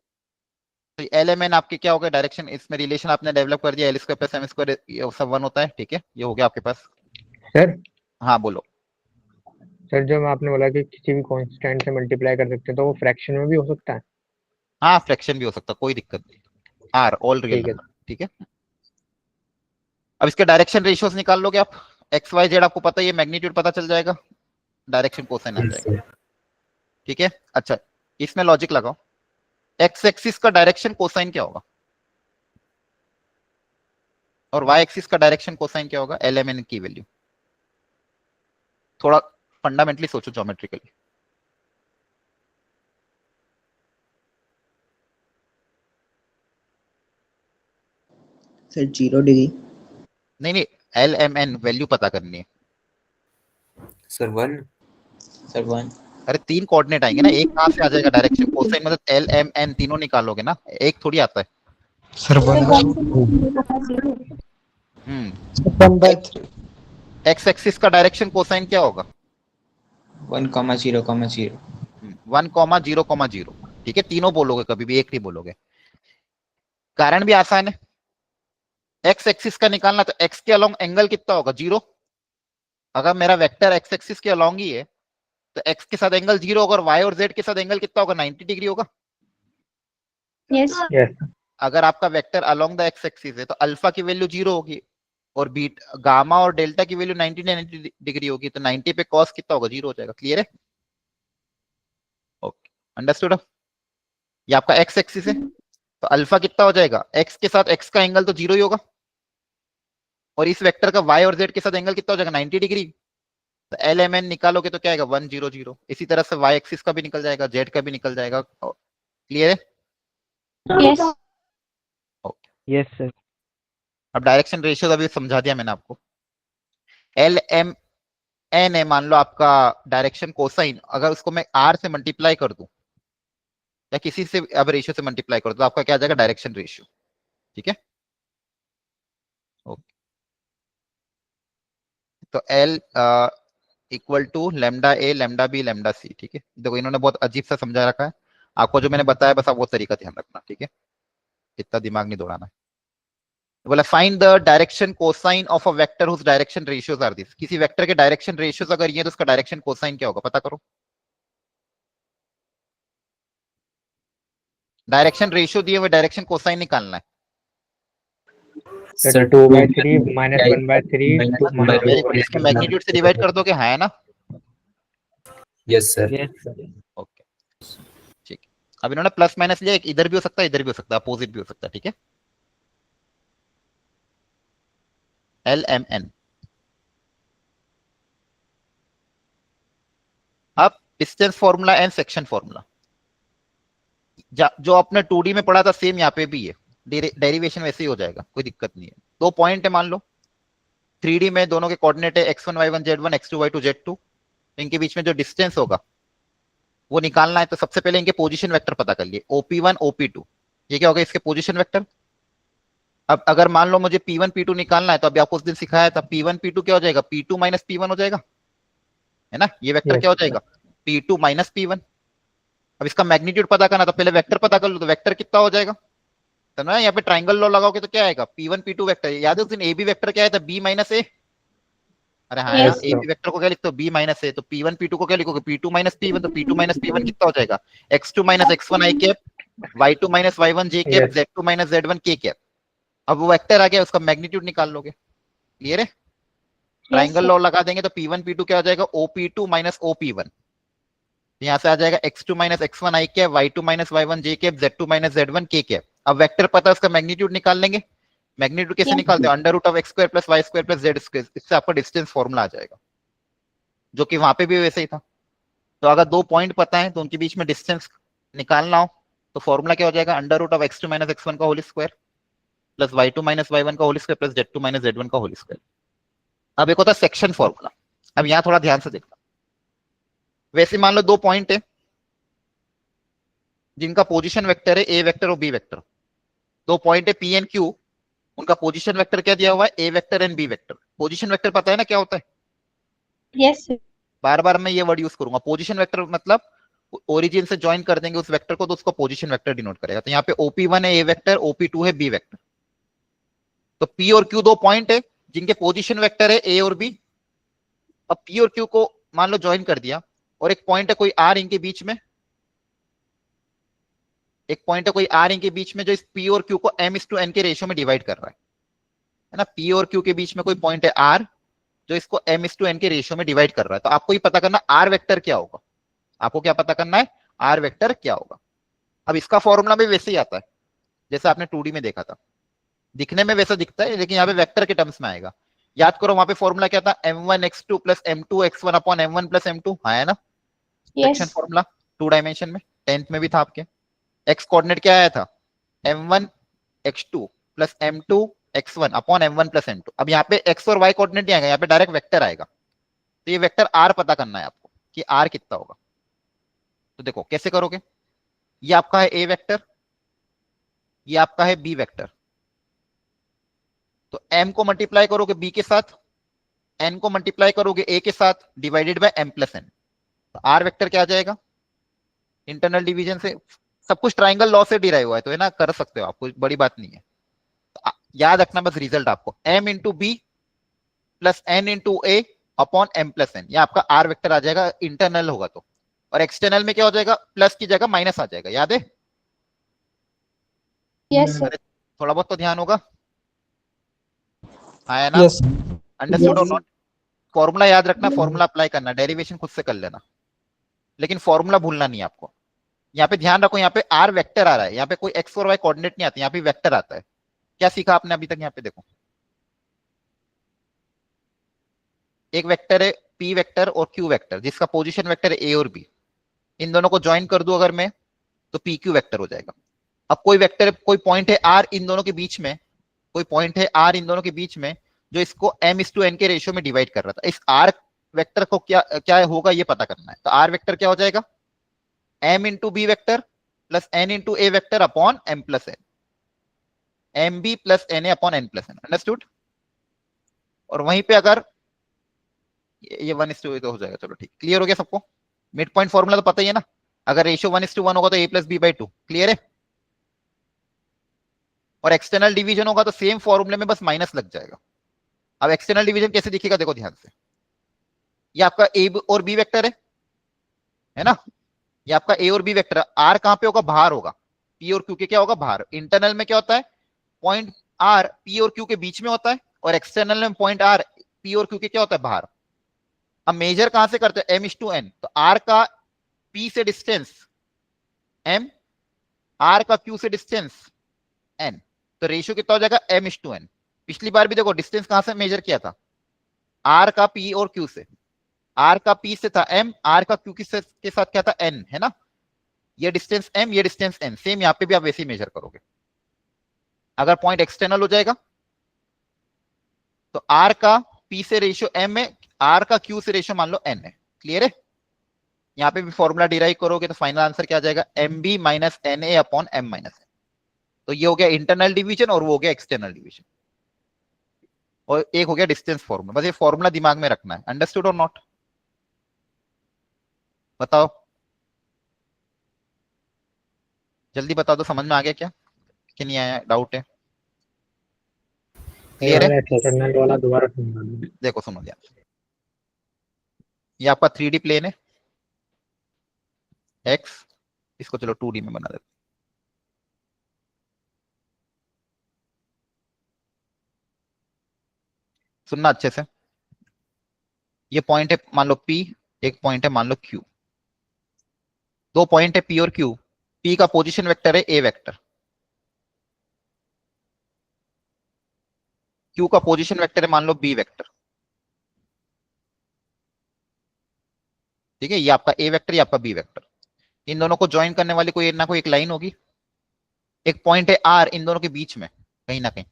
तो एल एम एन आपके क्या हो गया, डायरेक्शन, इसमें रिलेशन आपने डेवलप कर दिया, l square plus m square ये सब 1 होता है, ठीक है, ये हो गया आपके पास। सर हाँ बोलो। सर जब आपने बोला कि किसी भी कांस्टेंट से मल्टीप्लाई कर सकते हैं तो वो फ्रैक्शन में भी हो सकता है? हाँ फ्रैक्शन भी हो सकता है, कोई दिक्कत नहीं, आर ऑल रियल ठीक है। नंबर, ठीक है। अब इसके डायरेक्शन रेशियोज निकाल लोगे आप, एक्स वाई जेड आपको पता है, ये मैग्नीट्यूड पता चल जाएगा, डायरेक्शन कोसाइन आ Yes, जाएगा, sir. ठीक है। अच्छा इसमें लॉजिक लगाओ, एक्स एक्सिस का डायरेक्शन कोसाइन क्या होगा और वाई एक्सिस का डायरेक्शन कोसाइन क्या होगा, एल एम एन की वैल्यू। थोड़ा फंडामेंटली सोचो ज्योमेट्रिकली। Sir 0 degree. नहीं नहीं, एल एम एन वैल्यू पता करनी है। Sir, 1. Sir, 1. अरे 3 कोऑर्डिनेट आएंगे ना, एक कहां से आ जाएगा डायरेक्शन कोसाइन, मतलब एल एम एन तीनों निकालोगे ना, एक थोड़ी आता है। सर हम्म 1/3। एक्स एक्सिस का डायरेक्शन कोसाइन क्या होगा, 1,0,0. 1,0,0, ठीक है, तीनों बोलोगे, कभी भी एक नहीं बोलोगे। कारण भी आसान है, एक्स एक्सिस का निकालना, तो एक्स के अलोंग एंगल कितना होगा, 0। अगर मेरा वेक्टर एक्स एक्सिस के अलोंग ही है तो एक्स के साथ एंगल 0 होगा, और वाई और जेड के साथ एंगल कितना होगा, 90 डिग्री होगा। Yes. यस अगर आपका vector along the X axis है तो अल्फा की वैल्यू 0 होगी, और बीट गामा और डेल्टा की वैल्यू 90 डिग्री होगी, तो 90 पे कॉस कितना होगा, 0 हो जाएगा। क्लियर है, ओके, अंडरस्टूड। ये आपका एक्स एक्सिस है, तो अल्फा कितना हो जाएगा, एक्स के साथ एक्स का एंगल तो 0 ही होगा, और इस वेक्टर का वाई और जेड के साथ एंगल कितना हो जाएगा, 90 डिग्री। तो एल एम एन निकालोगे तो क्या आएगा, 1,0,0। इसी तरह से वाई एक्सिस का भी निकल जाएगा, जेड का भी निकल जाएगा। क्लियर है, Yes. Yes sir. अब डायरेक्शन रेशियो अभी समझा दिया मैंने आपको। एल एम एन है मान लो आपका डायरेक्शन कोसाइन, अगर उसको मैं आर से मल्टीप्लाई कर दूं या किसी से अब रेशियो से मल्टीप्लाई कर दूं तो आपका क्या आ जाएगा, डायरेक्शन रेशियो, ठीक है। ओके, तो l equal to lambda a lambda b lambda c, ठीक है। देखो इन्होंने बहुत अजीब सा समझा रखा है, आपको जो मैंने बताया बस आप वो तरीका ध्यान रखना, ठीक है, इतना दिमाग नहीं दौड़ाना है। बोला find the direction cosine of a vector whose direction ratios are this. किसी वेक्टर के डायरेक्शन रेशियोज अगर ये तो उसका डायरेक्शन कोसाइन क्या होगा, पता करो। डायरेक्शन रेशियो दिए हुए, डायरेक्शन कोसाइन निकालना है। सर 2/3 माइनस 1/3 वेरी गुड, इसके मैग्नीट्यूड से डिवाइड कर दोगे, हाँ है ना, Yes, sir. Yes sir. Okay ठीक है। अब इन्होंने प्लस माइनस लिया, एक इधर भी हो सकता है, इधर भी हो सकता है, अपोजिट भी हो सकता है, ठीक है। एल एम एन, अब distance formula and section formula जो आपने 2D में पढ़ा था सेम यहाँ पे भी है, डेरिवेशन वैसे ही हो जाएगा, कोई दिक्कत नहीं है। 2 पॉइंट है मान लो, 3D में दोनों के कोऑर्डिनेट है x1 y1 z1 x2 y2 z2, इनके बीच में जो डिस्टेंस होगा वो निकालना है। तो सबसे पहले इनके पोजीशन वेक्टर पता कर लिए, OP1 OP2, ये क्या होगा, इसके पोजीशन वेक्टर। अब अगर मान लो मुझे P1 P2 निकालना है, तो अभी आपको उस दिन सिखाया था, P1 P2 क्या हो जाएगा, P2 माइनस P1 हो जाएगा, है ना, ये वेक्टर Yes. क्या हो जाएगा, P2 माइनस P1। अब इसका मैग्नीट्यूड पता करना, तो पहले वेक्टर पता कर लो, तो वेक्टर कितना हो जाएगा, तो ना यहाँ पे ट्राइंगल लॉ लगाओगे तो क्या आएगा, P1 P2 वेक्टर, याद है उस दिन ए बी वेक्टर क्या आया था, B माइनस ए। अरे हाँ Yes. ए बी वेक्टर को क्या लिखते हो, B माइनस ए, तो P1 P2 को क्या लिखोगे, P2 माइनस P1, तो P2 माइनस P1 कितना हो जाएगा, x2 minus x1 i cap, y2 minus y1 j cap, Yes. z2 minus z1 k cap. अब वो वेक्टर आ गया, उसका मैग्नीट्यूड निकाल लोगे। क्लियर है, ट्राइंगल लॉ लगा देंगे तो P1 P2 क्या हो जाएगा, OP2 माइनस OP1, यहाँ से आ जाएगा x2 minus x1 i cap, y2 minus y1 j cap, z2 minus z1 k cap. अब वेक्टर पता है, उसका मैग्नीट्यूड निकाल लेंगे। मैग्नीट्यूड कैसे Yeah. निकालते हैं, under root of x square plus Y square plus Z square, इससे आपका डिस्टेंस फॉर्मूला आ जाएगा, जो कि वहां पे भी वैसे ही था। तो अगर 2 पॉइंट पता है तो उनके बीच में डिस्टेंस निकालना हो तो फॉर्मूला क्या हो जाएगा, under root of x2 minus x1 का whole square plus y2 minus y1 का whole square plus z2 minus z1 का होल स्क्वायर। अब एक होता है सेक्शन फॉर्मूला, अब यहाँ थोड़ा ध्यान से देखना। वैसे मान लो 2 पॉइंट है जिनका पोजीशन वेक्टर है ए वेक्टर और बी वेक्टर, 2 पॉइंट है पी एंड क्यू, उनका पोजीशन वेक्टर क्या दिया हुआ है, ए vector and b vector. Position vector पता है ना क्या होता है, Yes, sir. बार बार मैं ये वर्ड यूज करूंगा, पोजीशन वेक्टर मतलब ओरिजिन से ज्वाइन कर देंगे उस वेक्टर को तो उसको पोजीशन वेक्टर डिनोट करेगा। तो यहाँ पे OP1 है ए वेक्टर, OP2 है बी वेक्टर। तो P और Q दो पॉइंट है जिनके पोजीशन वेक्टर है ए और बी। अब P और Q को मान लो ज्वाइन कर दिया, और एक पॉइंट है कोई R इनके बीच में, एक पॉइंट है कोई R इनके बीच में जो इस P और Q को m/n के रेशियो में डिवाइड कर रहा है ना। P और Q के बीच में कोई पॉइंट है R जो इसको m/n के रेशियो में डिवाइड कर रहा है। तो आपको ये पता करना R वेक्टर क्या होगा, आपको क्या पता करना है, R वेक्टर क्या होगा। अब इसका फॉर्मूला भी वैसे ही आता है जैसे आपने 2D में देखा था, दिखने में वैसा दिखता है लेकिन यहाँ पे वेक्टर के टर्म्स में आएगा। याद करो वहां पे फॉर्मूला क्या था, m1x2 plus m2x1 upon m1 plus m2, हाँ है ना Yes. सेक्शन फॉर्मूला 2 डायमेंशन में, 10th में भी था आपके। x कोऑर्डिनेट क्या आया था, m1x2 plus m2x1 upon m1 plus m2। अब यहाँ पे x और y कोऑर्डिनेट नहीं आएगा, यहाँ पे डायरेक्ट वेक्टर आएगा। तो ये वेक्टर r पता करना है आपको कि r कितना होगा। तो देखो कैसे करोगे, ये आपका है a वेक्टर, ये आपका है b वेक्टर। तो m को मल्टीप्लाई करोगे b के साथ, n को मल्टीप्लाई करोगे a के साथ, divided by m plus n। तो r वेक्टर क्या आ जाएगा, इंटरनल डिवीजन से, सब कुछ ट्राइंगल लॉ से डिराइव हुआ है तो है ना, कर सकते हो आप, कोई बड़ी बात नहीं है। तो याद रखना बस रिजल्ट आपको, m into B plus n into ए अपॉन m प्लस n, ये आपका r वेक्टर आ जाएगा इंटरनल होगा तो। और एक्सटर्नल में क्या हो जाएगा, प्लस की जगह माइनस आ जाएगा, याद है। Yes, sir. थोड़ा बहुत तो ध्यान होगा, आया ना, Yes. अंडरस्टूड और Yes. नॉट। फॉर्मूला याद रखना, फॉर्मूला अप्लाई करना, डेरिवेशन खुद से कर लेना, लेकिन फॉर्मूला भूलना नहीं आपको। यहाँ पे ध्यान रखो, यहाँ पे r वेक्टर आ रहा है, यहाँ पे कोई x और y कोऑर्डिनेट नहीं आते, यहाँ पे वेक्टर आता है। क्या सीखा आपने अभी तक, यहाँ पे देखो एक वेक्टर है p वेक्टर और q वेक्टर जिसका पोजीशन वेक्टर है a और b, इन दोनों को ज्वाइन कर दूं अगर मैं तो pq वेक्टर हो जाएगा। अब कोई वेक्टर, कोई पॉइंट है r इन दोनों के बीच में, कोई पॉइंट है r इन दोनों के बीच में जो इसको m/n के रेशियो में डिवाइड कर रहा था। इस r वेक्टर को क्या क्या होगा ये पता करना है। तो r वेक्टर क्या हो जाएगा, m into B vector plus n into A vector upon m plus n, m b plus n a upon n plus n, understood. और वहीं पे अगर ये 1:2 तो हो जाएगा, चलो ठीक, क्लियर हो गया सबको। मिड पॉइंट फॉर्मूला तो पता ही है ना, अगर रेशियो 1:1 होगा तो a plus b by 2, clear है। और एक्सटर्नल डिवीजन होगा तो सेम फॉर्मूले में बस माइनस लग जाएगा। अब एक्सटर्नल डिवीजन कैसे दिखेगा देखो ध्यान से, ये आपका ए और बी वेक्टर है ना, ये आपका ए और बी वेक्टर। आर कहां पे होगा, बाहर होगा, पी और क्यू के क्या होगा, बाहर। इंटरनल में क्या होता है, पॉइंट आर पी और क्यू के बीच में होता है, और एक्सटर्नल में पॉइंट आर पी और क्यू के क्या होता है, बाहर। अब मेजर कहां से करते हैं, m/n। तो आर का पी से डिस्टेंस m, आर का क्यू से डिस्टेंस n, तो रेशियो कितना हो जाएगा m/n। पिछली बार भी देखो डिस्टेंस कहां से मेजर किया था, आर का पी और क्यू से, आर का पी से था m, आर का क्यू के साथ क्या था n, है ना। ये डिस्टेंस m, ये डिस्टेंस n, सेम यहाँ पे भी आप वैसे ही मेजर करोगे। अगर पॉइंट एक्सटर्नल हो जाएगा तो आर का पी से रेशियो m है, आर का क्यू से रेशियो मान लो n है, क्लियर है। यहाँ पे भी फॉर्मूला डिराइव करोगे तो फाइनल आंसर क्या आ जाएगा, m b minus n a upon m minus n। तो ये हो गया इंटरनल डिवीजन और वो हो गया एक्सटर्नल डिवीजन, और एक हो गया डिस्टेंस फॉर्मूला। बस ये फॉर्मूला दिमाग में रखना है, अंडरस्टूड और नॉट, बताओ जल्दी बता दो, समझ में आ गया क्या कि नहीं आया, डाउट है, क्लियर है। एक्सटर्नल वाला दोबारा समझा दो। देखो सुनो ध्यान, ये आपका 3D प्लेन है x, इसको चलो 2D में बना देते, सुनना अच्छे से। ये पॉइंट है मान लो P, एक पॉइंट है मान लो Q, दो पॉइंट है P और Q। P का पोजीशन वेक्टर है A वेक्टर, Q का पोजीशन वेक्टर है मान लो B वेक्टर, ठीक है। ये आपका A वेक्टर, ये आपका B वेक्टर। इन दोनों को ज्वाइन करने वाली कोई ना कोई एक लाइन होगी, एक पॉइंट है R इन दोनों के बीच में कहीं ना कहीं।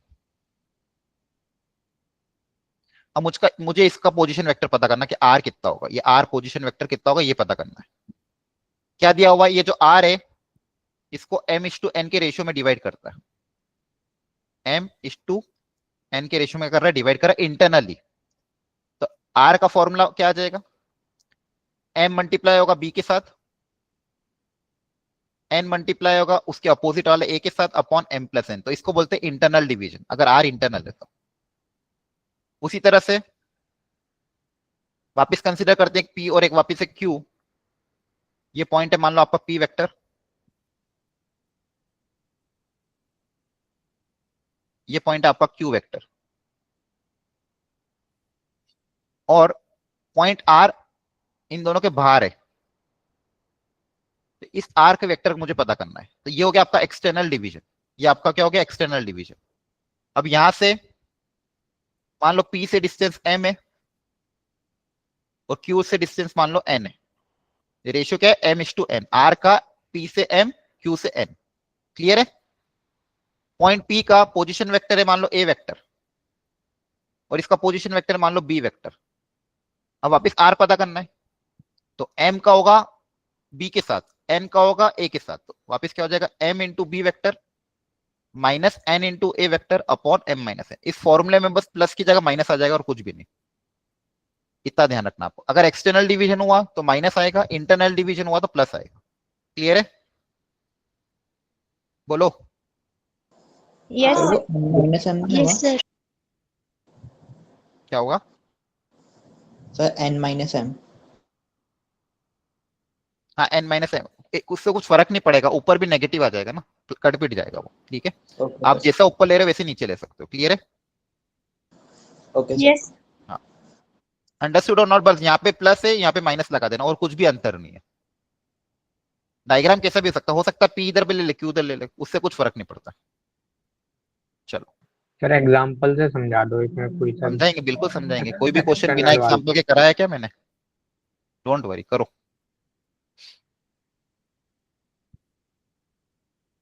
अब मुझे इसका पोजीशन वेक्टर पता करना कि R कितना होगा, ये R पोजीशन वेक्टर कितना होगा ये पता करना है। क्या दिया हुआ है, ये जो R है इसको m/n के रेशियो में डिवाइड करता है, m/n के रेशियो में कर रहा है, डिवाइड कर रहा है इंटरनली। तो R का फॉर्मूला क्या आ जाएगा, m मल्टीप्लाई होगा B के साथ, n मल्टीप्लाई होगा उसके अपोजिट वाले a के साथ अपॉन m प्लस n, तो इसको बोलते हैं इंटरनल डिवीजन, अगर r इंटरनल है तो। उसी तरह से वापस कंसीडर करते हैं p और एक वापस से q, ये पॉइंट है मान लो आपका p वेक्टर, ये पॉइंट है आपका q वेक्टर, और पॉइंट r इन दोनों के बाहर है, तो इस r के वेक्टर को मुझे पता करना है। तो ये हो गया आपका एक्सटर्नल डिवीजन, ये आपका क्या हो गया एक्सटर्नल डिवीजन। अब यहां से मान लो p से डिस्टेंस m है और q से डिस्टेंस मान लो n है, रेशियो क्या है m/n, r का p से m q से n, क्लियर है। पॉइंट p का पोजीशन वेक्टर है मान लो a वेक्टर और इसका पोजीशन वेक्टर मान लो b वेक्टर। अब वापस r पता करना है, तो m का होगा b के साथ, n का होगा a के साथ, तो वापस क्या हो जाएगा m into B vector minus n into ए vector upon m minus n। इस फॉर्मूले में बस प्लस की जगह माइनस आ जाएगा और कुछ भी नहीं, इतना ध्यान रखना आपको। अगर एक्सटर्नल डिवीजन हुआ तो माइनस आएगा, इंटरनल डिवीजन हुआ तो प्लस आएगा, क्लियर है। बोलो Yes, सर sir. वो माइनस एम नहीं Yes, हुआ sir. क्या होगा, सर एन माइनस एम। हाँ n माइनस m, उससे कुछ फर्क नहीं पड़ेगा, ऊपर भी नेगेटिव आ जाएगा ना, कट पिट जाएगा वो, ठीक है। ओके आप जैसा ऊपर ले रहे हो वैसे नीचे ले सकते हो, क्लियर है। Okay Yes. अंडरस्टूड और नॉट, बस यहाँ पे प्लस है यहाँ पे माइनस लगा देना और कुछ भी अंतर नहीं है। डायग्राम कैसा भी हो सकता है p इधर भी ले ले q इधर ले ले, उससे कुछ फर्क नहीं पड़ता। चलो सर एग्जाम्पल से समझा दो, इसमें कोई सा समझाएंगे, बिल्कुल समझाएंगे, कोई भी क्वेश्चन बिना एक्सटर्नल वाला। एग्जाम्पल के कराया क्या मैंने, डोंट वरी, करो,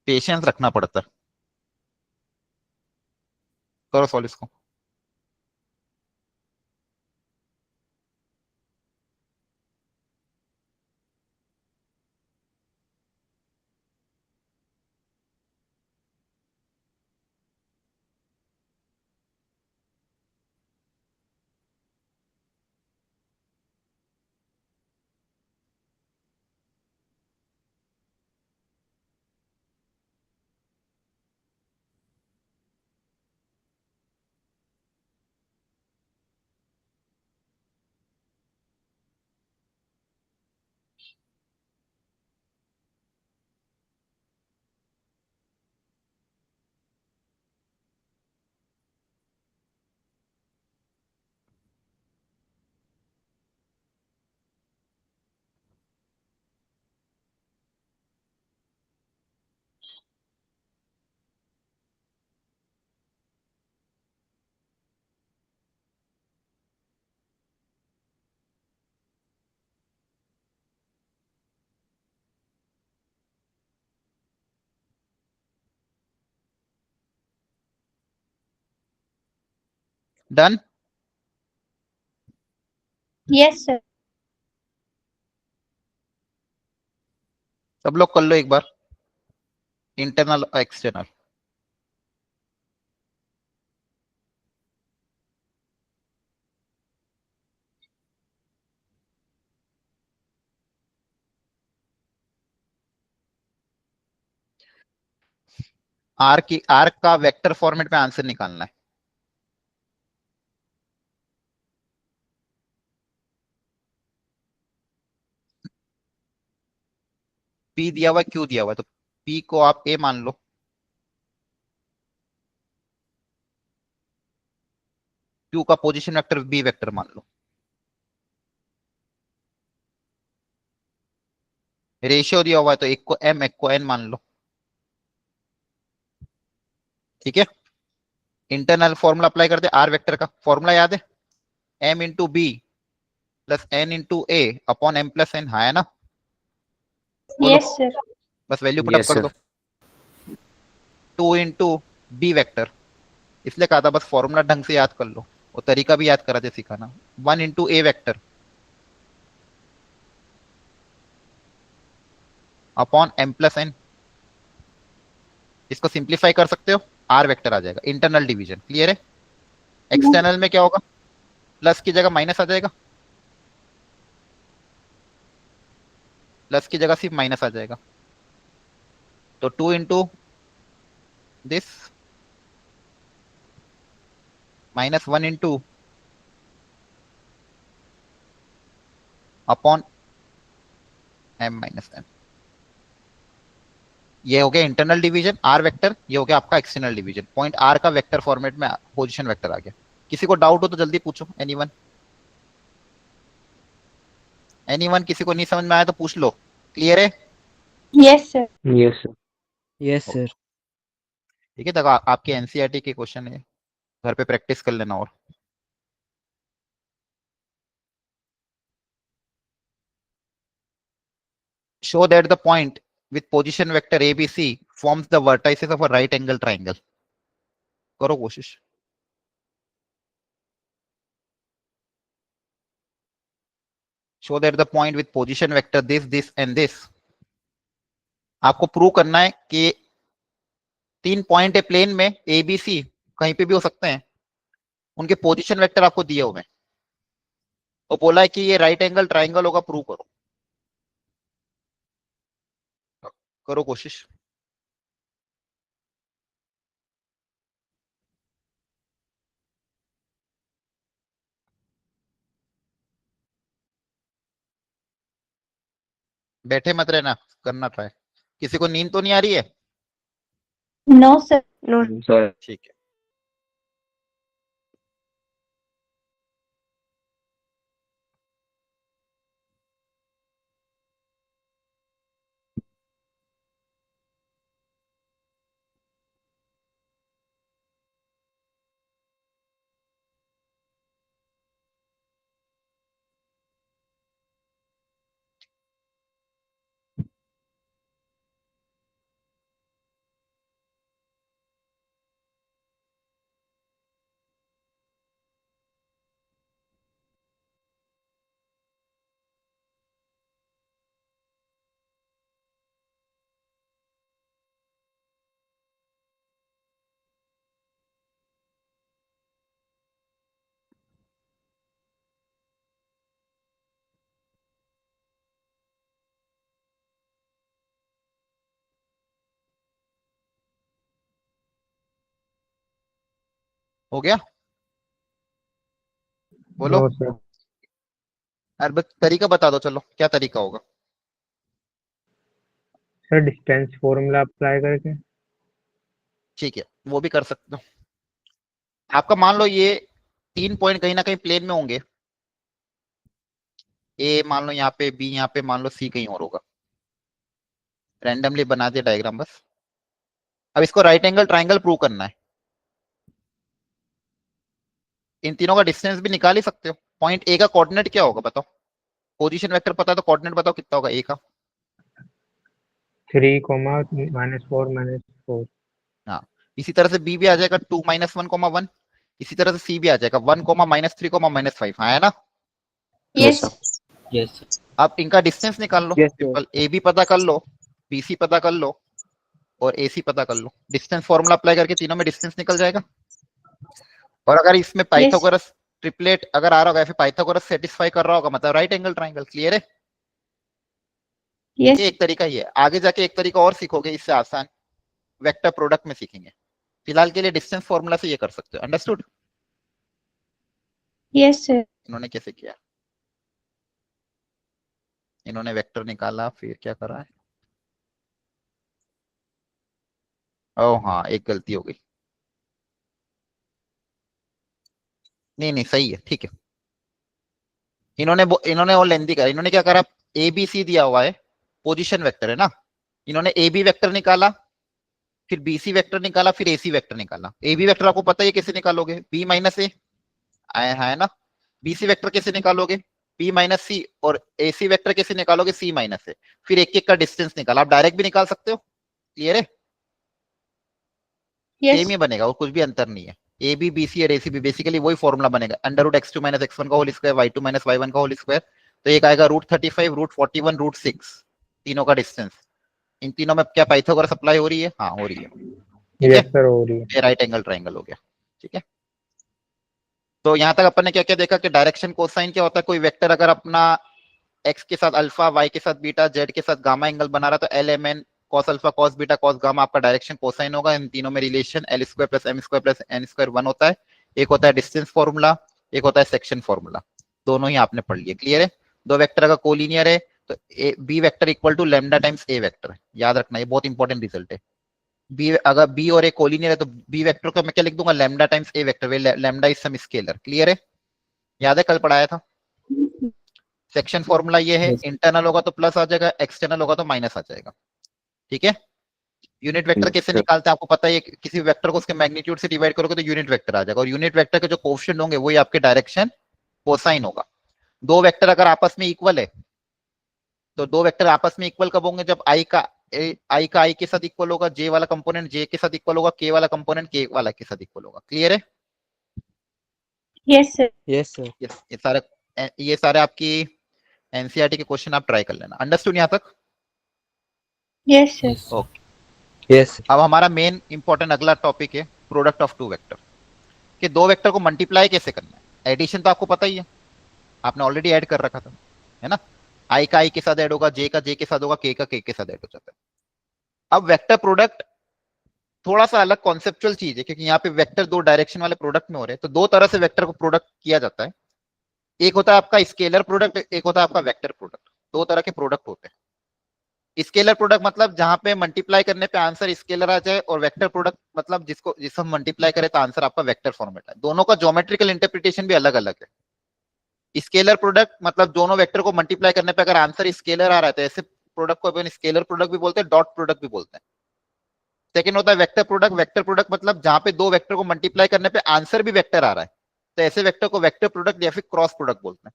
पेशेंस रखना पड़ता है। करो सॉल्व इसको। डन। Yes, sir. सब लोग कर लो एक बार, इंटरनल एक्सटर्नल। आर का वेक्टर फॉर्मेट में आंसर निकालना है। P दिया हुआ है Q दिया हुआ है, तो P को आप A मान लो, Q का पोजीशन वेक्टर B वेक्टर मान लो, रेशियो दिया हुआ है तो एक को M एक को N मान लो, ठीक है। इंटरनल फॉर्मूला अप्लाई कर दे, आर वेक्टर का फॉर्मूला याद है, M into B plus N into ए अपॉन M प्लस N, हाँ है ना। बोलो, Yes, sir. बस वैल्यू पुटअप Yes, कर sir. दो, 2 इंटू बी वेक्टर, इसलिए कहा था बस फॉर्मूला ढंग से याद कर लो, वो तरीका भी याद करा दे सिखाना। 1 इंटू ए vector upon M plus N, इसको सिंप्लीफाई कर सकते हो, आर वेक्टर आ जाएगा, इंटरनल डिवीजन, क्लियर है। एक्सटर्नल में क्या होगा, प्लस की जगह माइनस आ जाएगा, प्लस की जगह सिर्फ माइनस आ जाएगा, तो 2 into this minus 1 into upon m minus m। ये हो गया इंटरनल डिवीजन r वेक्टर, ये हो गया आपका एक्सटर्नल डिवीजन। पॉइंट r का वेक्टर फॉर्मेट में पोजीशन वेक्टर आ गया। किसी को डाउट हो तो जल्दी पूछो। एनीवन किसी को नहीं समझ में आया तो पूछ लो। क्लियर है? Yes, sir. Yes, sir. Yes, sir. ठीक है, देखो आपके एनसीईआरटी के क्वेश्चन है, घर पे प्रैक्टिस कर लेना। और show that the point with position vector ABC forms the vertices of a right angle triangle। करो कोशिश। show that the point with position vector this and this। आपको प्रूव करना है कि 3 पॉइंट है प्लेन में ABC, कहीं पे भी हो सकते हैं, उनके पोजीशन वेक्टर आपको दिए हुए हैं और बोला है कि ये राइट एंगल ट्राइंगल होगा, प्रूव करो। करो कोशिश। बैठे मत रहना, करना ट्राई। किसी को नींद तो नहीं आ रही है? No, sir. No, sorry. ठीक है। हो गया? बोलो। No sir. अरे बस तरीका बता दो, चलो क्या तरीका होगा? सर डिस्टेंस फॉर्मूला अप्लाई करके। ठीक है, वो भी कर सकते हो। आपका मान लो ये 3 पॉइंट कहीं ना कहीं प्लेन में होंगे, ए मान लो यहाँ पे, बी यहाँ पे, मान लो सी कहीं और होगा। रैंडमली बना दिया डायग्राम बस। अब इसको राइट एंगल ट्राइंगल प्रूव करना है। इन तीनों का डिस्टेंस भी निकाल ही सकते हो। पॉइंट ए का कोऑर्डिनेट क्या होगा बताओ? पोजीशन वेक्टर पता है तो कोऑर्डिनेट बताओ कितना होगा ए का? 3, -4 -4। हाँ, इसी तरह से बी भी आ जाएगा 2 -1, 1। इसी तरह से सी भी आ जाएगा 1, -3, -5। हाँ है ना? Yes. Yes, sir. अब इनका डिस्टेंस निकाल लो। Yes, sir. Simple, a b पता कर लो, बी सी पता कर लो और ए सी पता कर लो। डिस्टेंस फॉर्मूला अप्लाई करके तीनों में डिस्टेंस निकल जाएगा। और अगर इसमें पाइथागोरस ट्रिपलेट अगर आ रहा होगा, फिर पाइथागोरस सेटिस्फाई कर रहा होगा, मतलब राइट एंगल ट्राइंगल। क्लियर है? Yes. ये एक तरीका ही है। आगे जाके एक तरीका और सीखोगे, इससे आसान वेक्टर प्रोडक्ट में सीखेंगे। फिलहाल के लिए डिस्टेंस फॉर्मूला से ये कर सकते हो। अंडरस्टूड? Yes, sir. इन्होंने कैसे किया? इन्होंने वेक्टर निकाला, फिर क्या करा है? ओह हाँ, एक गलती हो गई। नहीं नहीं, सही है, ठीक है। इन्होंने और लेंथी करा। इन्होंने क्या करा? ए बी सी दिया हुआ है, पोजीशन वेक्टर है ना। इन्होंने ए बी वेक्टर निकाला, फिर बी सी वेक्टर निकाला, फिर ए सी वेक्टर निकाला। ए बी वेक्टर आपको पता है कैसे निकालोगे? बी माइनस ए है ना। बी सी वेक्टर कैसे निकालोगे? बी माइनस सी। और ए सी वेक्टर कैसे निकालोगे? सी माइनस ए। फिर एक एक का डिस्टेंस निकाला। आप डायरेक्ट भी निकाल सकते हो। क्लियर है? Yes. सेम ही बनेगा और कुछ भी अंतर नहीं है। ए बी बी सी और ए सी बी बेसिकली वही फॉर्मूला बनेगा। √x2 - x1 का होल स्क्वायर, y2 - y1 का होल स्क्वायर। तो एक आएगा √35, √41, √6, तीनों का डिस्टेंस। इन तीनों में क्या पाइथागोरस अप्लाई हो रही है? हाँ हो रही है। ठीक यस है, सर, हो रही है। ये राइट एंगल ट्राइंगल हो गया। ठीक है, तो यहां तक अपन ने क्या क्या देखा कि डायरेक्शन कोसाइन क्या होता है। कोई वेक्टर अगर अपना x के साथ अल्फा, y के साथ बीटा, z के साथ गामा एंगल बना रहा है तो LMN cos alpha cos beta cos gamma आपका डायरेक्शन कोसाइन होगा। इन तीनों में relation l square plus m square plus n square 1 होता है। एक होता है डिस्टेंस फॉर्मूला, एक होता है सेक्शन फॉर्मूला, दोनों ही आपने पढ़ लिए। क्लियर है? दो वेक्टर अगर कोलिनियर है तो b vector equal to lambda times a vector, याद रखना ये बहुत इंपॉर्टेंट रिजल्ट है। बी अगर बी और ए कोलिनियर है तो बी वेक्टर को मैं क्या लिख दूंगा, lambda times a vector, lambda is some scalar. Clear है? याद है कल पढ़ाया था। सेक्शन फॉर्मूला ये है, इंटरनल होगा तो प्लस आ जाएगा, एक्सटर्नल होगा तो माइनस आ जाएगा। ठीक है? यूनिट वेक्टर Yes, कैसे sir. निकालते हैं आपको पता है, किसी वेक्टर को उसके मैग्नीट्यूड से डिवाइड करोगे तो यूनिट वेक्टर आ जाएगा, और यूनिट वेक्टर के जो कोएफिशिएंट होंगे वही आपके डायरेक्शन कोसाइन होगा। दो वेक्टर अगर आपस में इक्वल है तो दो वेक्टर आपस में इक्वल कब होंगे, जब आई का आई के साथ इक्वल होगा, जे वाला कंपोनेंट जे के साथ इक्वल होगा, के वाला कंपोनेंट के वाला के साथ इक्वल होगा। क्लियर है? Yes, sir. Yes, sir. ये सारे आपकी एनसीईआरटी के क्वेश्चन आप ट्राई कर लेना। अंडरस्टूड यहाँ तक? Yes, sir. ओके। Yes. अब हमारा मेन इंपॉर्टेंट अगला टॉपिक है प्रोडक्ट ऑफ टू वेक्टर, कि दो वेक्टर को मल्टीप्लाई कैसे करना है। एडिशन तो आपको पता ही है, आपने ऑलरेडी ऐड कर रखा था, है ना। आई का आई के साथ ऐड होगा, जे का जे के साथ होगा, के का के साथ ऐड हो जाता है। अब वेक्टर प्रोडक्ट थोड़ा सा अलग कॉन्सेप्चुअल चीज है, क्योंकि यहाँ पे वेक्टर दो डायरेक्शन वाले प्रोडक्ट में हो रहे हैं, तो दो तरह से वेक्टर को प्रोडक्ट किया जाता है। एक होता है आपका स्केलर प्रोडक्ट, एक होता है आपका वेक्टर प्रोडक्ट। दो तरह के प्रोडक्ट होते हैं। स्केलर प्रोडक्ट मतलब जहां पे मल्टीप्लाई करने पे आंसर स्केलर आ जाए, और वेक्टर प्रोडक्ट मतलब जिसको हम मल्टीप्लाई करें तो आंसर आपका वेक्टर फॉर्मेट है। दोनों का ज्योमेट्रिकल इंटरप्रिटेशन भी अलग अलग है। स्केलर प्रोडक्ट मतलब दोनों वेक्टर को मल्टीप्लाई करने पे अगर आंसर स्केलर आ रहा है तो ऐसे प्रोडक्ट को अपन स्केलर प्रोडक्ट भी बोलते हैं, डॉट प्रोडक्ट भी बोलते हैं। सेकेंड होता है वेक्टर प्रोडक्ट। वेक्टर प्रोडक्ट मतलब जहां पे दो वेक्टर को मल्टीप्लाई करने पे आंसर भी वेक्टर आ रहा है, तो ऐसे वेक्टर को वेक्टर प्रोडक्ट या फिर क्रॉस प्रोडक्ट बोलते हैं।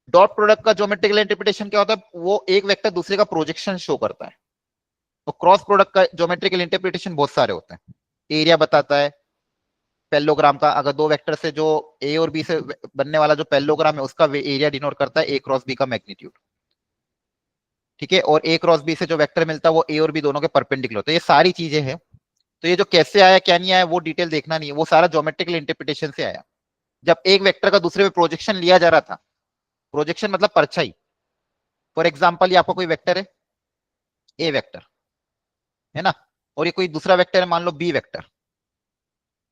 डॉट प्रोडक्ट का ज्योमेट्रिकल इंटरप्रिटेशन क्या होता है, वो एक वेक्टर दूसरे का प्रोजेक्शन शो करता है। तो क्रॉस प्रोडक्ट का ज्योमेट्रिकल इंटरप्रिटेशन बहुत सारे होते हैं। एरिया बताता है, पैरेललोग्राम का, अगर दो वेक्टर से जो ए और बी से बनने वाला जो पैरेललोग्राम है उसका एरिया डिनोट करता है ए क्रॉस बी का मैग्नीट्यूड। ठीक है? और ए क्रॉस बी से जो वेक्टर मिलता है वो ए और बी दोनों के परपेंडिकुलर होता है। ये सारी चीजें हैं। तो ये जो कैसे आया क्या नहीं आया वो डिटेल देखना नहीं है, वो सारा ज्योमेट्रिकल इंटरप्रिटेशन से आया। जब एक वेक्टर का दूसरे पे प्रोजेक्शन लिया जा रहा था, प्रोजेक्शन मतलब परछाई। फॉर एग्जाम्पल ये आपका कोई वेक्टर है ए वेक्टर, है ना, और ये कोई दूसरा वेक्टर है मान लो बी वेक्टर।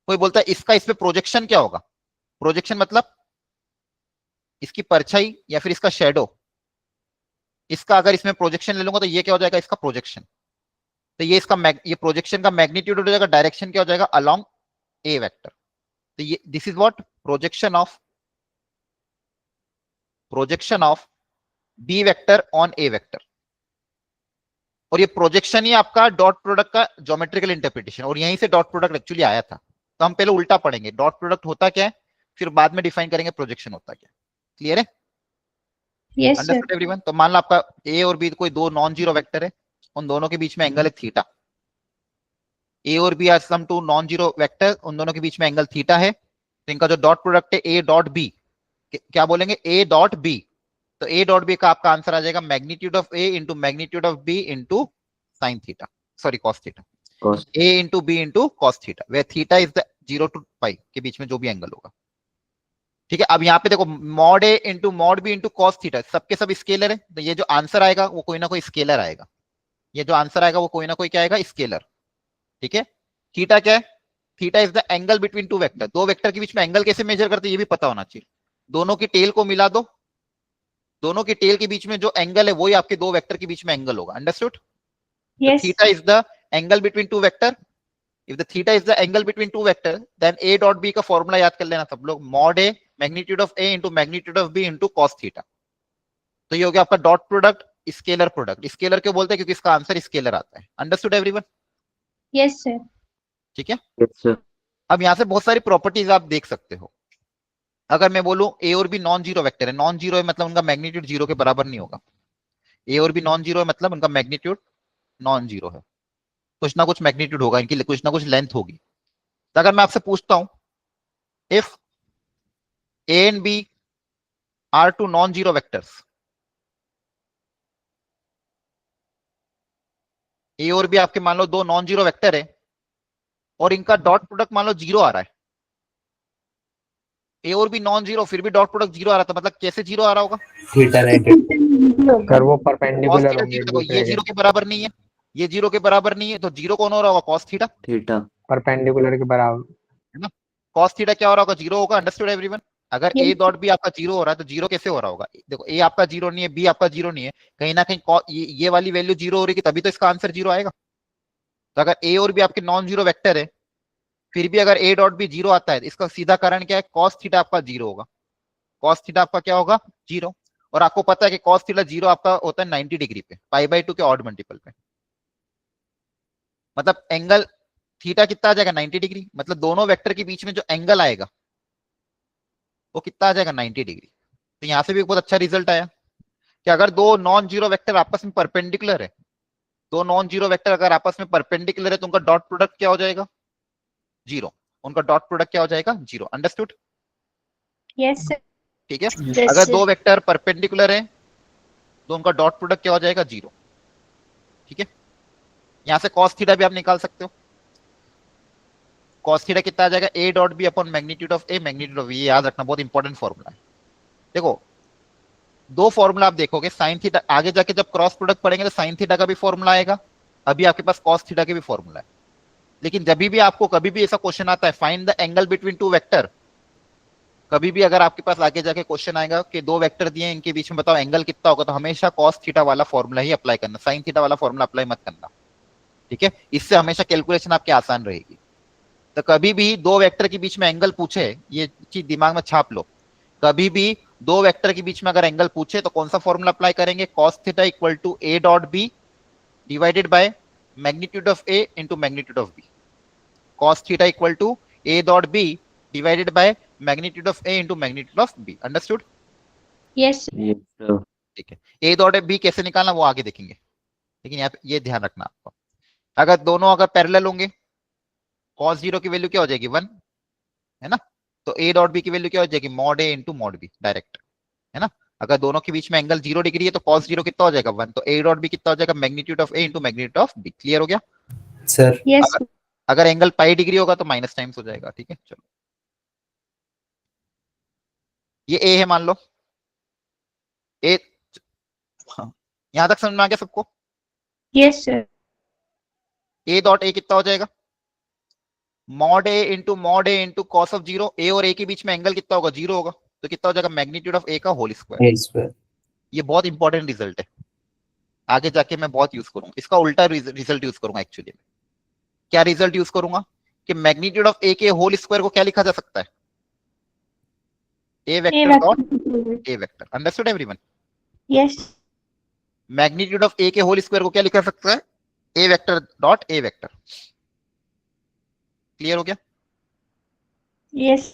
कोई बोलता है इसका इस पे प्रोजेक्शन क्या होगा। प्रोजेक्शन मतलब इसकी परछाई या फिर इसका शेडो। इसका अगर इसमें प्रोजेक्शन ले लूंगा तो ये क्या हो जाएगा, इसका प्रोजेक्शन। तो ये इसका ये प्रोजेक्शन का मैग्नीट्यूड हो जाएगा, डायरेक्शन क्या हो जाएगा, अलोंग ए वेक्टर। तो ये this is what projection of b vector on a vector. और ये प्रोजेक्शन ही आपका डॉट प्रोडक्ट का ज्योमेट्रिकल इंटरप्रिटेशन, और यहीं से डॉट प्रोडक्ट एक्चुअली आया था। तो हम पहले उल्टा पढ़ेंगे, डॉट प्रोडक्ट होता क्या है, फिर बाद में डिफाइन करेंगे प्रोजेक्शन होता क्या। क्लियर है? Yes, sir. Understood everyone? तो मान लो आपका ए और बी कोई दो नॉन जीरो वेक्टर है, उन दोनों के बीच में एंगल है थीटा। ए और b are some two non zero vector, उन दोनों के बीच में एंगल थीटा है। तो इनका जो डॉट प्रोडक्ट है ए डॉट बी, क्या बोलेंगे, ए डॉट बी। तो ए डॉट बी का आपका आंसर आ जाएगा magnitude of A into magnitude of B into sine theta, sorry cos theta. Cos. A into b into cos theta, where theta is the 0 to pi के बीच में जो भी एंगल होगा। ठीक है? अब यहाँ पे देखो mod A into mod B into cos theta, सबके सब स्केलर है, तो ये जो आंसर आएगा वो कोई ना कोई स्केलर आएगा। ये जो आंसर आएगा वो कोई ना कोई क्या आएगा, स्केलर। ठीक है? थीटा क्या है, theta is the angle between two vector. दो वेक्टर के बीच में एंगल कैसे मेजर करते हैं ये भी पता होना चाहिए। दोनों की टेल को मिला दो, दोनों की टेल के बीच में जो एंगल है वही आपके दो वेक्टर के बीच में एंगल होगा। Understood? Yes. Theta is the angle between two vector. If the theta is the angle between two vector, then a dot b का फॉर्मूला याद कर लेना सब लोग, mod a magnitude of a into magnitude of b into cos theta। तो ये हो गया आपका dot product, scalar product. Scalar क्यों बोलते हैं, क्योंकि इसका आंसर स्केलर आता है। Understood everyone? Yes, sir. ठीक है? Yes, sir. अब यहाँ से बहुत सारी प्रॉपर्टीज आप देख सकते हो। अगर मैं बोलूं ए और बी नॉन जीरो वेक्टर है, नॉन जीरो है मतलब उनका मैग्नीट्यूड जीरो के बराबर नहीं होगा। ए और बी नॉन जीरो है मतलब उनका मैग्नीट्यूड नॉन जीरो है, कुछ ना कुछ मैग्नीट्यूड होगा, इनकी कुछ ना कुछ लेंथ होगी। तो अगर मैं आपसे पूछता हूं if A and B are two non zero vectors, A और बी आपके मान लो दो नॉन जीरो वेक्टर है और इनका डॉट प्रोडक्ट मान लो जीरो आ रहा है। ए और बी नॉन जीरो फिर भी डॉट प्रोडक्ट जीरो आ रहा था, मतलब कैसे जीरो आ रहा होगा, थीटा 90 सर वो cos परपेंडिकुलर थीटा होंगे जीरो, एक ये दूसरे जीरो के बराबर नहीं है। ये 0 के बराबर नहीं है, तो 0 कौन हो रहा होगा? Cos theta, theta. परपेंडिकुलर के बराबर। है ना? कॉस थीटा क्या हो रहा होगा? 0 होगा। Understood everyone? अगर Yes. ए डॉट बी आपका 0 हो रहा है तो 0 कैसे हो रहा होगा? देखो ए आपका 0 नहीं है, बी आपका 0 नहीं है, कहीं ना कहीं ये वाली वैल्यू 0 हो रही है, तभी तो इसका आंसर 0 आएगा। तो अगर ए और बी आपके नॉन जीरो वेक्टर है, फिर भी अगर ए डॉट बी 0 आता है, इसका सीधा कारण क्या है? कॉस थीटा आपका 0 होगा। कॉस थीटा आपका क्या होगा? 0। और आपको पता है कि कॉस थीटा 0 आपका होता है 90 डिग्री पे, π/2 के ऑड मल्टीपल पे। मतलब एंगल थीटा कितना आ जाएगा? 90 डिग्री। मतलब दोनों वेक्टर के बीच में जो एंगल आएगा वो कितना आ जाएगा? 90 डिग्री। तो यहां से भी बहुत अच्छा रिजल्ट आया कि अगर दो नॉन जीरो वेक्टर आपस में परपेंडिकुलर है, दो नॉन जीरो वेक्टर अगर आपस में परपेंडिकुलर है, तो उनका डॉट प्रोडक्ट क्या हो जाएगा? 0। उनका डॉट प्रोडक्ट क्या हो जाएगा? 0। अंडरस्टूड? Yes, sir. ठीक है। Yes, अगर sir. दो वेक्टर परपेंडिकुलर है तो उनका डॉट प्रोडक्ट क्या हो जाएगा? 0। ठीक है। यहां से कॉस थीटा भी आप निकाल सकते हो। कॉस थीटा कितना आ जाएगा? A dot b upon magnitude of a magnitude of b. ये याद रखना, बहुत इंपॉर्टेंट फॉर्मूला है। देखो दो फॉर्मूला आप देखोगे, साइन थीटा आगे जाके जब क्रॉस प्रोडक्ट पढ़ेंगे तो साइन थीटा का भी फॉर्मूला आएगा, अभी आपके पास कॉस थीटा के भी फॉर्मूला है। लेकिन जब भी आपको कभी भी ऐसा क्वेश्चन आता है find the angle between two vector, कभी भी अगर आपके पास आगे जाके क्वेश्चन आएगा कि दो वेक्टर दिए इनके बीच में बताओ एंगल कितना होगा, तो हमेशा कॉस थीटा वाला फॉर्मूला ही अप्लाई करना, साइन थीटा वाला फॉर्मूला अप्लाई मत करना। ठीक है, इससे हमेशा कैलकुलेशन आपकी आसान रहेगी। तो कभी भी दो वेक्टर के बीच में एंगल पूछे, ये चीज दिमाग में छाप लो, कभी भी दो वेक्टर के बीच में अगर एंगल पूछे तो कौन सा फॉर्मूला अप्लाई करेंगे? Cos theta equal to a dot b divided by magnitude of A into magnitude of b. Cos theta equal to a dot b divided by magnitude of A into magnitude of b. Understood? Yes, yes sir. ठीक है। A dot B कैसे निकालना वो आगे देखेंगे, लेकिन यहाँ पे ये ध्यान रखना आपको, अगर दोनों अगर पैरेलल होंगे cos 0 की वैल्यू क्या हो जाएगी? 1, है ना? तो ए डॉट बी की वैल्यू क्या हो जाएगी? Mod A into mod B direct, है ना? अगर दोनों के बीच में एंगल 0 डिग्री है तो cos 0 कितना हो जाएगा? 1। तो ए डॉट बी कितना हो जाएगा? Magnitude of A into magnitude of b. Clear हो गया? सर yes, अगर एंगल पाई डिग्री होगा तो माइनस टाइम्स हो जाएगा। ठीक है, चलो ये ए है मान लो, ए, हाँ, यहां तक समझ में आ गया सबको? yes, sir. A dot a कितना हो जाएगा? Mod A into cos of 0। ए और ए के बीच में एंगल कितना होगा? 0 होगा, तो कितना हो जाएगा? मैग्नीट्यूड ऑफ ए का होल स्क्वायर। ए स्क्वायर। ये बहुत इंपॉर्टेंट रिजल्ट है, आगे जाके मैं बहुत यूज करूंगा इसका, उल्टा रिजल्ट यूज करूंगा एक्चुअली। क्या रिजल्ट यूज करूंगा कि मैग्नीट्यूड ऑफ ए के होल स्क्वायर को क्या लिखा जा सकता है? A A vector dot vector. A vector. Understood everyone? Yes, magnitude of A के होल स्क्वायर को क्या लिखा जा सकता है? ए vector dot A vector. Clear हो गया? yes,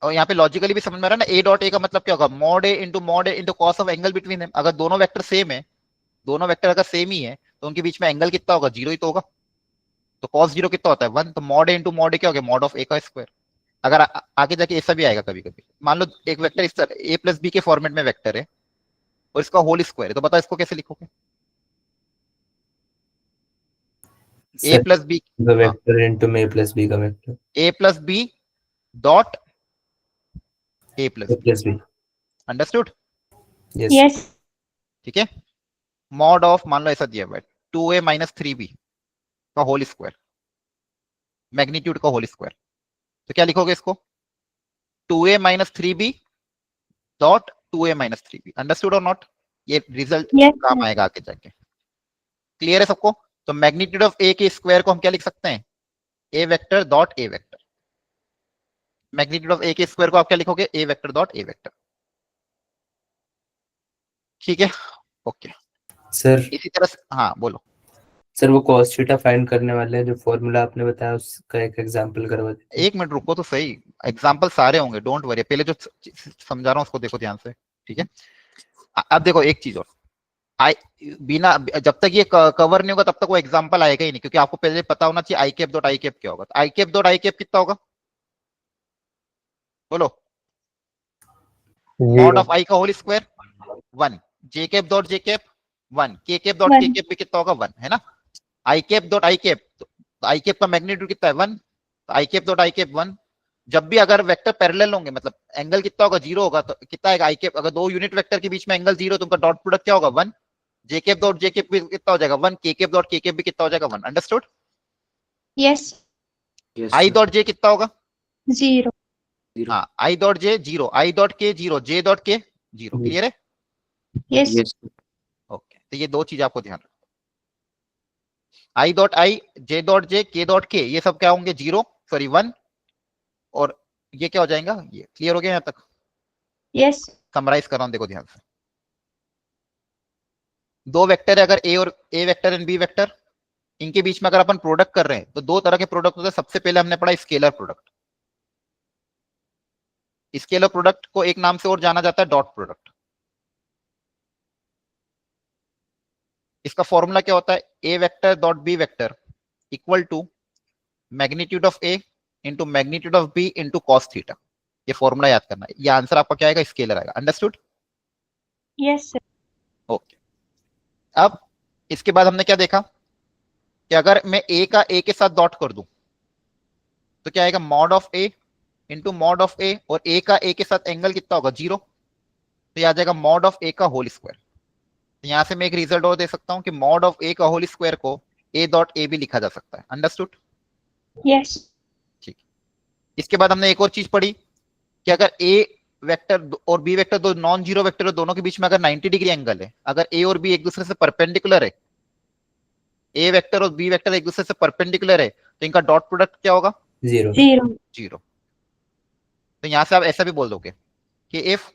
और यहाँ पे लॉजिकली भी समझ में आ रहा है ना? ए डॉट ए का मतलब क्या होगा? Mod A into cos of angle between them. अगर दोनों वेक्टर सेम है, दोनों वेक्टर अगर सेम ही है तो उनके बीच में एंगल कितना होगा? 0 ही तो होगा। तो cos 0 कितना होता है? 1। तो मॉड ए इंटू मॉड ए क्या हो गया? मॉड ऑफ ए का स्क्वायर। अगर आगे जाके ऐसा भी आएगा कभी कभी, मान लो एक वेक्टर इस तरह ए प्लस बी के फॉर्मेट में वेक्टर है और इसका होल स्क्वायर है, तो बताओ इसको कैसे लिखोगे? A sir plus B, the vector into A plus B का vector A plus B dot A plus A B. Plus B. Understood? Yes yes, ठीक है। मॉड ऑफ मान लो ऐसा दिया हुआ है 2a माइनस 3b का होल स्क्वायर, मैग्नीट्यूड का होल स्क्वायर, तो क्या लिखोगे इसको? 2a minus 3b dot 2a minus 3b। Understood और नॉट? ये रिजल्ट yes, काम sir. आएगा आगे जाके। क्लियर है सबको? तो मैग्नीट्यूड ऑफ ए के स्क्वायर को हम क्या लिख सकते हैं? A vector dot A vector. Magnitude of A के स्क्वायर को आप क्या लिखोगे? A vector dot A vector. ठीक है, ओके। सर। इसी तरह से हाँ बोलो। सर वो cos थीटा फाइंड करने वाले हैं, जो फॉर्मूला आपने बताया उसका एक एग्जांपल करवा दीजिए। एक मिनट रुको तो सही, एग्जाम्पल सारे होंगे, डोंट वरी। पहले जो समझा रहा हूँ उसको देखो ध्यान से। ठीक है, अब देखो एक चीज और, आई बिना जब तक ये कवर नहीं होगा तब तक वो एग्जांपल आएगा ही नहीं, क्योंकि आपको पहले पता होना चाहिए आई कैप डॉट आई कैप क्या होगा। तो आई कैप डॉट आई कैप कितना होगा? बोलो। मॉड 0 ऑफ आई का होल स्क्वायर 1, जे कैप डॉट जे कैप 1, के कैप डॉट के 1. कैप भी कितना होगा? 1, है ना? आई कैप डॉट आई कैप, तो आई कैप का मैग्नीट्यूड कितना है? 1। तो आई कैप डॉट आई कैप 1। जब भी अगर वेक्टर पैरेलल होंगे मतलब एंगल कितना होगा? 0 होगा, तो कितना आएगा आई कैप? अगर दो यूनिट वेक्टर के बीच में एंगल 0 तो उनका डॉट प्रोडक्ट क्या होगा? 1। जे कैप डॉट जे कैप भी कितना हो जाएगा 1, के कैप डॉट के कैप भी कितना हो जाएगा 1। अंडरस्टूड? Yes. Yes, आई sir. डॉट जे कितना होगा? 0. Zero. हाँ, I dot J 0, I dot के 0, जे डॉट के 0। Yes. क्लियर है? Yes. Yes, sir. ओके, तो ये दो चीज आपको ध्यान रखना। I dot I, J dot J, के डॉट के, ये सब क्या होंगे 0, सॉरी 1, और ये क्या हो जाएगा? ये क्लियर हो गया यहाँ तक? Yes. समराइज कर रहा हूं, देखो ध्यान से। दो वेक्टर है, अगर ए और ए वेक्टर एंड बी वेक्टर, इनके बीच में अगर अपन प्रोडक्ट कर रहे हैं तो दो तरह के प्रोडक्ट होते हैं। सबसे पहले हमने पढ़ा स्केलर प्रोडक्ट। स्केलर प्रोडक्ट को एक नाम से और जाना जाता है डॉट प्रोडक्ट। इसका फॉर्मूला क्या होता है? ए vector dot B vector equal to magnitude of A into magnitude of B into cos theta. ये फॉर्मूला याद करना है। ये आंसर आपका क्या आएगा? स्केलर आएगा। अंडरस्टूड? Yes, sir. ओके। अब इसके बाद हमने क्या देखा कि अगर मैं ए का ए के साथ डॉट कर दूं तो क्या आएगा? Mod of A into mod of A, और ए का ए के साथ एंगल कितना होगा? 0। तो ये आ जाएगा मॉड ऑफ ए का होल स्क्वायर। तो यहां से मैं एक रिजल्ट और दे सकता हूं कि मॉड ऑफ ए का होल स्क्वायर को ए डॉट ए भी लिखा जा सकता है। अंडरस्टूड? Yes. ठीक। इसके बाद हमने एक और चीज पढ़ी कि अगर ए वेक्टर और बी वेक्टर दो नॉन जीरो वेक्टर है, दोनों के बीच में अगर 90 डिग्री एंगल है, अगर ए और बी एक दूसरे से परपेंडिकुलर है, ए वेक्टर और बी वेक्टर एक दूसरे से परपेंडिकुलर है, तो इनका डॉट प्रोडक्ट क्या होगा? 0. 0. 0। तो यहां से आप ऐसा भी बोल दोगे कि इफ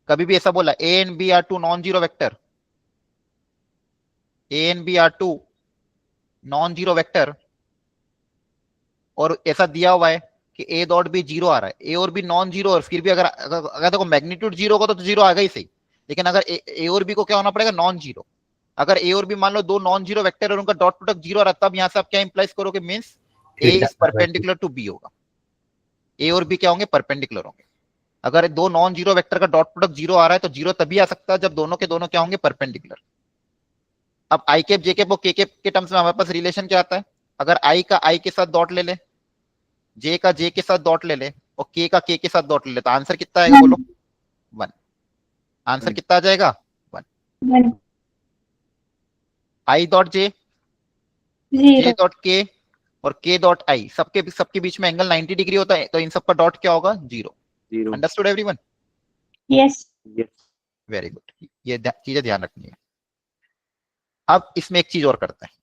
कभी भी ऐसा बोला a and B are two non zero vector, a and B are two non zero vector, और ऐसा दिया हुआ है कि ए डॉट भी 0 आ रहा है, ए और बी नॉन जीरो, और फिर भी अगर अगर देखो मैग्नीट्यूड 0 होगा तो 0 आएगा ही सही, लेकिन अगर ए और बी को क्या होना पड़ेगा? Non zero. अगर ए और बी मान लो दो नॉन जीरो वेक्टर और उनका डॉट प्रोडक्ट 0 आ रहा है, तब यहां से आप क्या इंप्लाइज करोगे? Means a is perpendicular to b होगा। ए और बी क्या होंगे? परपेंडिकुलर होंगे। अगर दो नॉन जीरो वेक्टर का डॉट प्रोडक्ट 0 आ रहा है तो 0 तभी आ सकता है जब दोनों के दोनों क्या होंगे? परपेंडिकुलर। अब आई कैप जे कैप और के कैप के टर्म्स में हमारे पास रिलेशन क्या आता है? अगर आई का आई के साथ डॉट ले ले, जे का जे के साथ डॉट ले ले, और के का के साथ डॉट ले ले, तो आंसर कितना आएगा? बोलो 1। आंसर कितना आ जाएगा? 1। 1. I dot J, J 0. Dot के और के डॉट आई, सबके बीच में एंगल 90 डिग्री होता है, तो इन सबका डॉट क्या होगा? 0। 0. Understood everyone? Yes. Yes. Very good. ये चीजें ध्यान रखनी है। अब इसमें एक चीज और करते हैं,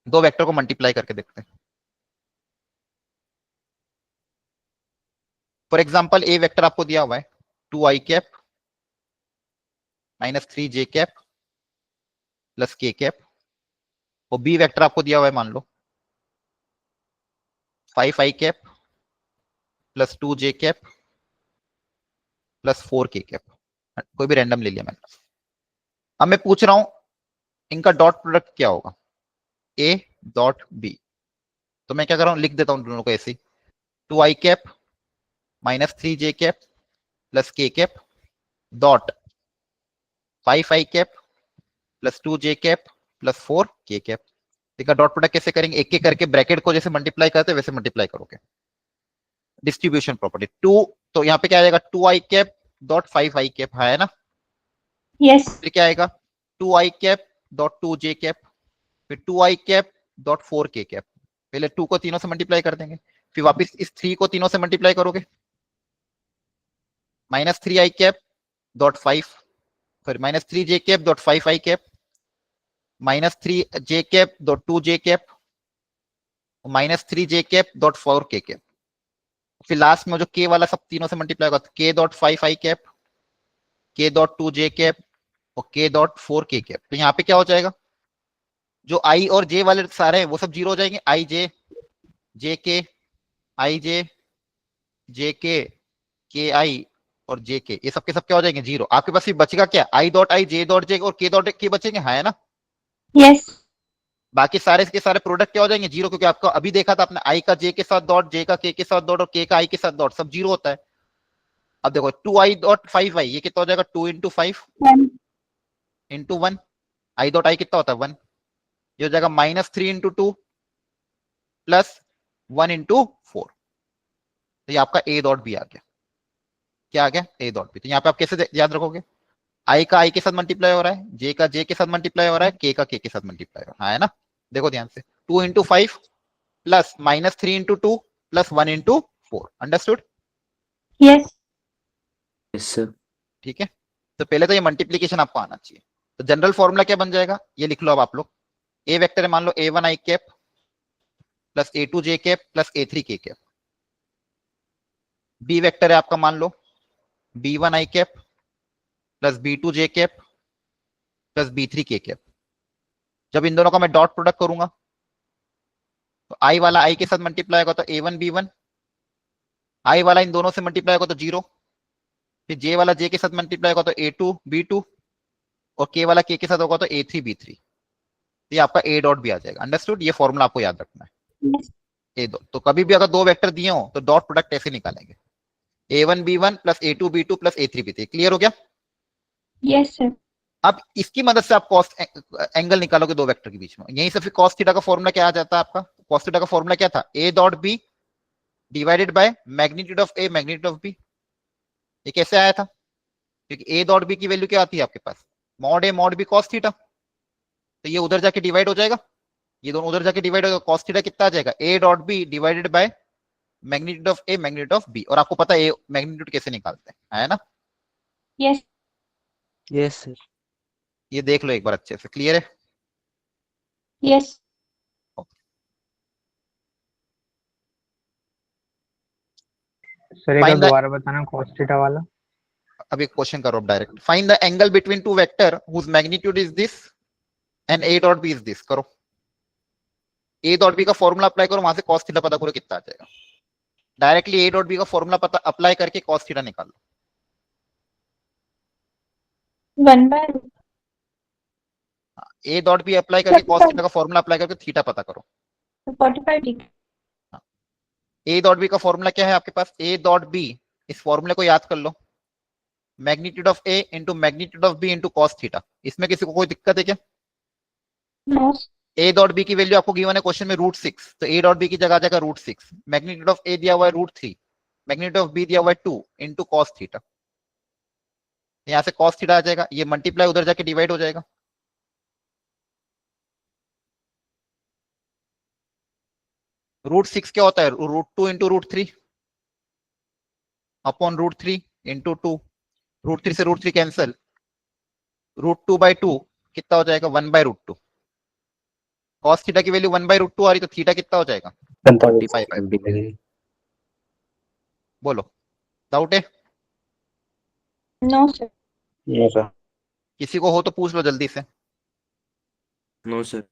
दो वेक्टर को मल्टीप्लाई करके देखते हैं। फॉर एग्जाम्पल ए वेक्टर आपको दिया हुआ है 2i cap minus 3j cap plus k cap, और बी वेक्टर आपको दिया हुआ है मान लो 5i cap plus 2j cap plus 4k cap. कोई भी रैंडम ले लिया मैंने। अब मैं पूछ रहा हूं इनका डॉट प्रोडक्ट क्या होगा? a dot b। तो मैं क्या कर रहा हूं? लिख देता हूं दोनों को ऐसे ही, 2i cap minus 3j cap plus k cap dot 5i cap plus 2j cap plus 4k cap. इसका डॉट प्रोडक्ट कैसे करेंगे? एक एक करके ब्रैकेट को जैसे मल्टीप्लाई करते हैं वैसे मल्टीप्लाई करोगे। डिस्ट्रीब्यूशन प्रॉपर्टी 2, तो यहाँ पे क्या आएगा? 2i cap dot 5i cap है ना? Yes. फिर क्या आएगा? 2i cap dot 2j cap, फिर 2i cap dot 4k cap. पहले 2 को तीनों से मल्टीप्लाई कर देंगे, फिर वापस इस 3 को तीनों से मल्टीप्लाई करोगे, माइनस 3i कैप डॉट 5, फिर minus 3j cap dot 5i cap, minus 3j cap dot 2j cap, minus 3j cap dot 4k cap. फिर लास्ट में जो k वाला सब तीनों से मल्टीप्लाई होगा, k dot 5i cap, k dot 2j cap और k डॉट 4k कैप। तो यहाँ पे क्या हो जाएगा? जो i और j वाले सारे हैं वो सब 0 हो जाएंगे। i j, j k, i j, j k, k i और j k, ये सब के सब क्या हो जाएंगे? 0। आपके पास बचेगा क्या? i dot i, j dot j और k डॉट k बचेंगे, है ना? Yes. बाकी सारे के सारे प्रोडक्ट क्या हो जाएंगे? 0, क्योंकि आपको अभी देखा था आपने i का j के साथ डॉट, j का k के साथ डॉट और k का i के साथ डॉट, सब 0 होता है। अब देखो 2i डॉट 5i, ये कितना हो जाएगा? 2 into 5 1. Into 1, i dot i कितना होता है? 1। ये हो जाएगा माइनस 3 इंटू 2 प्लस 1 इंटू 4। तो ये आपका a डॉट भी आ गया। क्या आ गया? a डॉट भी। तो यहाँ पे आप कैसे याद रखोगे? आई का आई के साथ मल्टीप्लाई हो रहा है, जे का जे के साथ मल्टीप्लाई हो रहा है, के का के साथ मल्टीप्लाई हो रहा है ना। देखो ध्यान से, 2 × 5 plus -3 × 2 plus 1 × 4, understood. Yes. Yes sir. ठीक है, तो पहले तो ये मल्टीप्लीकेशन आपको आना चाहिए। तो जनरल फॉर्मूला क्या बन जाएगा, ये लिख लो अब आप लोग। ए वेक्टर है मान लो A1 i cap plus A2 j cap plus A3 k cap. B vector है आपका मान लो B1 i cap plus B2 j cap plus B3 k cap. जब इन दोनों का मैं डॉट प्रोडक्ट करूंगा तो आई वाला आई के साथ मल्टीप्लाई होगा तो A1 B1, आई वाला इन दोनों से मल्टीप्लाई होगा तो 0, फिर जे वाला जे के साथ मल्टीप्लाई होगा तो A2 B2 और के वाला के साथ होगा तो A3 B3। ये आपका ए डॉट भी आ जाएगा, अंडरस्टूड। ये फॉर्मूला आपको याद रखना है। Yes. ए दो, तो कभी भी अगर दो वेक्टर दिए हो तो डॉट प्रोडक्ट ऐसे निकालेंगे, A1 B1 plus A2 B2 plus A3 B3। Clear हो गया। Yes, sir. अब इसकी मदद से आप कॉस्ट एंगल निकालोगे दो वेक्टर के बीच में। यहीं से फिर कॉस थीटा का फॉर्मूला क्या आ जाता है आपका। कॉस थीटा का फॉर्मूला क्या था, a dot b divided by magnitude of a magnitude of b. ये कैसे आया था, क्योंकि ए डॉट बी की वैल्यू क्या आती है आपके पास, mod a mod b cos theta. तो ये उधर जाके डिवाइड हो जाएगा, ये दोनों उधर जाके डिवाइड होगा, कॉस थीटा कितना आ जाएगा, a dot b divided by magnitude of a magnitude of b. और आपको पता है मैग्नीट्यूड कैसे निकालते हैं, है ना। Yes. Yes sir. ये देख लो एक बार अच्छे से, क्लियर है। Yes. सर एक Find बार the- दोबारा बताना cos थीटा वाला। अब एक क्वेश्चन करो direct. Find the angle between two vector whose magnitude is this and a dot b is this. करो, ए डॉट बी का फॉर्मूला अप्लाई करो, वहां से cos थीटा पता करो कितना आ जाएगा। डायरेक्टली ए डॉट बी का फॉर्मूला पता अप्लाई करके cos थीटा निकालो। 1/√. ए डॉट बी अप्लाई करके cos थीटा का फॉर्मूला अप्लाई करके थीटा पता करो। 45 degree. ए डॉट बी का फॉर्मूला क्या है आपके पास, ए डॉट बी, इस फॉर्मूले को याद कर लो, magnitude of A into magnitude of B into cos theta. इसमें किसी को कोई दिक्कत है क्या। No. ए डॉट बी की वैल्यू आपको गिवन है क्वेश्चन में √6, तो ए डॉट बी की जगह आ जाएगा √6। मैग्नीट्यूड ऑफ ए दिया हुआ है √3, मैग्नीट्यूड ऑफ बी दिया हुआ है 2 इंटू cos थीटा। यहां से cos थीटा आ जाएगा, ये मल्टीप्लाई उधर जाके डिवाइड हो जाएगा। √6 क्या होता है, √2 इंटू √3 अपॉन √3 इंटू 2। √3 से √3 कैंसिल, √2/2 कितना हो जाएगा, 1/√2। cos थीटा की वैल्यू 1/√2 आ रही, तो थीटा कितना हो जाएगा 45। डिग्री। बोलो, डाउट है No, sir. No sir. किसी को, हो तो पूछ लो जल्दी से। No sir.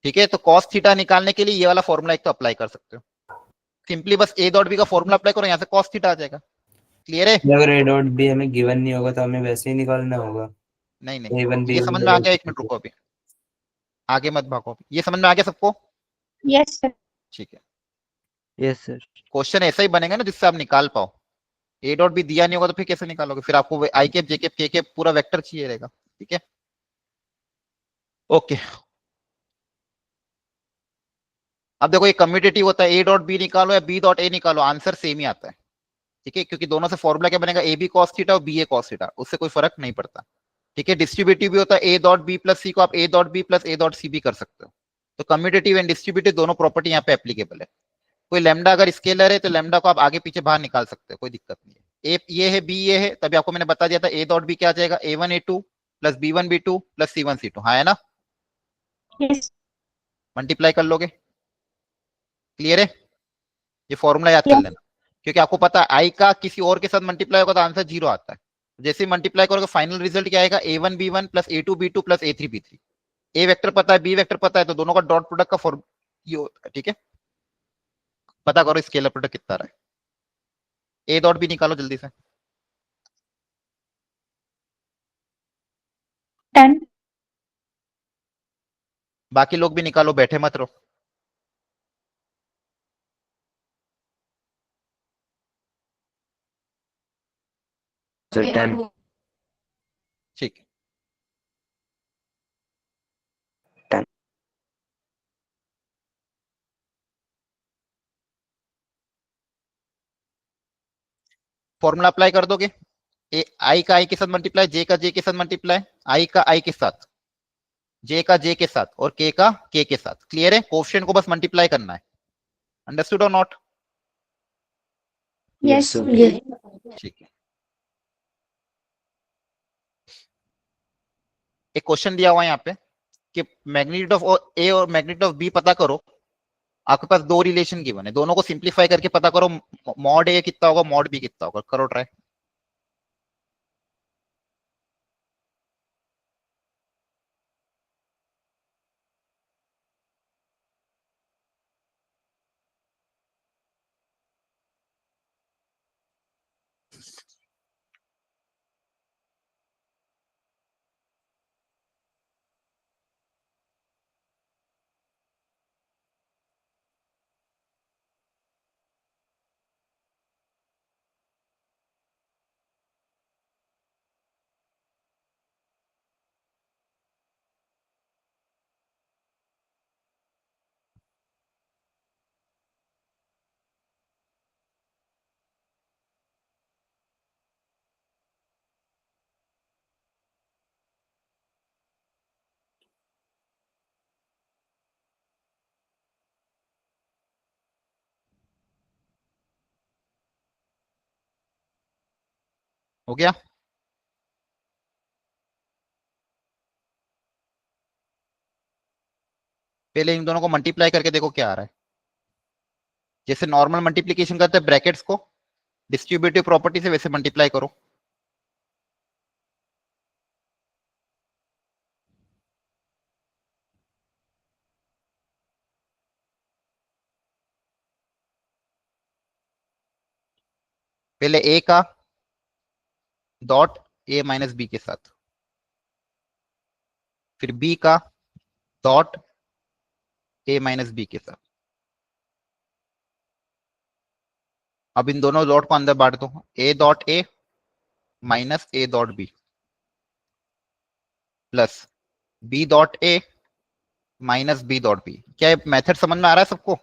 ठीक है, तो cos थीटा निकालने के लिए ये वाला फॉर्मूला एक तो अप्लाई कर सकते हो। सिंपली बस ए डॉट बी का फॉर्मूला अप्लाई करो, यहाँ से cos थीटा आ जाएगा। क्लियर है। अगर ए डॉट बी हमें गिवन नहीं होगा तो हमें वैसे ही निकालना होगा। नहीं A1 नहीं, ये B1 समझ में आ गया। एक मिनट रुको, अभी आगे मत भागो। अभी ये समझ में आ गया सबको। Yes, sir. ठीक है, यस सर। क्वेश्चन ऐसा ही बनेगा ना जिससे आप निकाल पाओ। ए डॉट बी दिया नहीं होगा तो फिर कैसे निकालोगे, फिर आपको आई कैप जे कैप के कैप पूरा वेक्टर चाहिए रहेगा। ठीक है, ओके। अब देखो ये कम्यूटेटिव होता है, ए डॉट बी निकालो या बी डॉट ए निकालो, आंसर सेम ही आता है। ठीक है, क्योंकि दोनों से फॉर्मूला क्या बनेगा, ए बी कॉस थीटा और बी ए कॉस थीटा, उससे कोई फर्क नहीं पड़ता। ठीक है, डिस्ट्रीब्यूटिव भी होता है, a dot b plus c को आप a dot b plus a dot c भी कर सकते हो। तो कम्यूटेटिव एंड डिस्ट्रीब्यूटिव दोनों प्रॉपर्टी यहाँ पे एप्लीकेबल है। कोई लैम्डा अगर स्केलर है तो लैम्डा को आप आगे पीछे बाहर निकाल सकते हो, कोई दिक्कत नहीं है। ए ये है, बी ये है, तभी आपको मैंने बता दिया था ए डॉट बी क्या आ जाएगा, A1 A2 plus B1 B2 plus C1 C2। हाँ है ना, Yes. मल्टीप्लाई कर लोगे। क्लियर है, ये फॉर्मूला याद कर Yes. लेना, क्योंकि आपको पता है आई का किसी और के साथ मल्टीप्लाई होगा तो आंसर 0 आता है। जैसे ही मल्टीप्लाई करोगे फाइनल रिजल्ट क्या आएगा, A1 B1 plus A2 B2 plus A3 B3। ए वेक्टर पता है, बी वेक्टर पता है, तो दोनों का डॉट प्रोडक्ट का फॉर्म ये होता है। ठीक है, पता करो स्केलर प्रोडक्ट कितना आ रहा है। ए डॉट भी निकालो जल्दी से। 10. बाकी लोग भी निकालो, बैठे मत रहो। सर 10। ठीक है, 10। फॉर्मूला अप्लाई कर दोगे। ए आई का आई के साथ मल्टीप्लाई, जे का जे के साथ मल्टीप्लाई, आई का आई के साथ, जे का जे के साथ और के का के के साथ। क्लियर है? कोएफिशिएंट को बस मल्टीप्लाई करना है। अंडरस्टूड और नॉट? Yes, sir. yes. ठीक है। एक क्वेश्चन दिया हुआ है यहाँ पे कि मैग्नीट्यूड ऑफ ए और मैग्नीट्यूड ऑफ बी पता करो। आपके पास दो रिलेशन गिवन है, दोनों को सिंप्लीफाई करके पता करो मॉड ए कितना होगा, मॉड बी कितना होगा। करो ट्राई। हो गया? पहले इन दोनों को मल्टीप्लाई करके देखो क्या आ रहा है। जैसे नॉर्मल मल्टीप्लीकेशन करते हैं ब्रैकेट्स को डिस्ट्रीब्यूटिव प्रॉपर्टी से, वैसे मल्टीप्लाई करो। पहले ए का डॉट ए माइनस बी के साथ, फिर बी का डॉट ए माइनस बी के साथ। अब इन दोनों डॉट को अंदर बांट दो, a dot A minus a dot b plus B dot A minus b dot b. क्या मेथड समझ में आ रहा है सबको?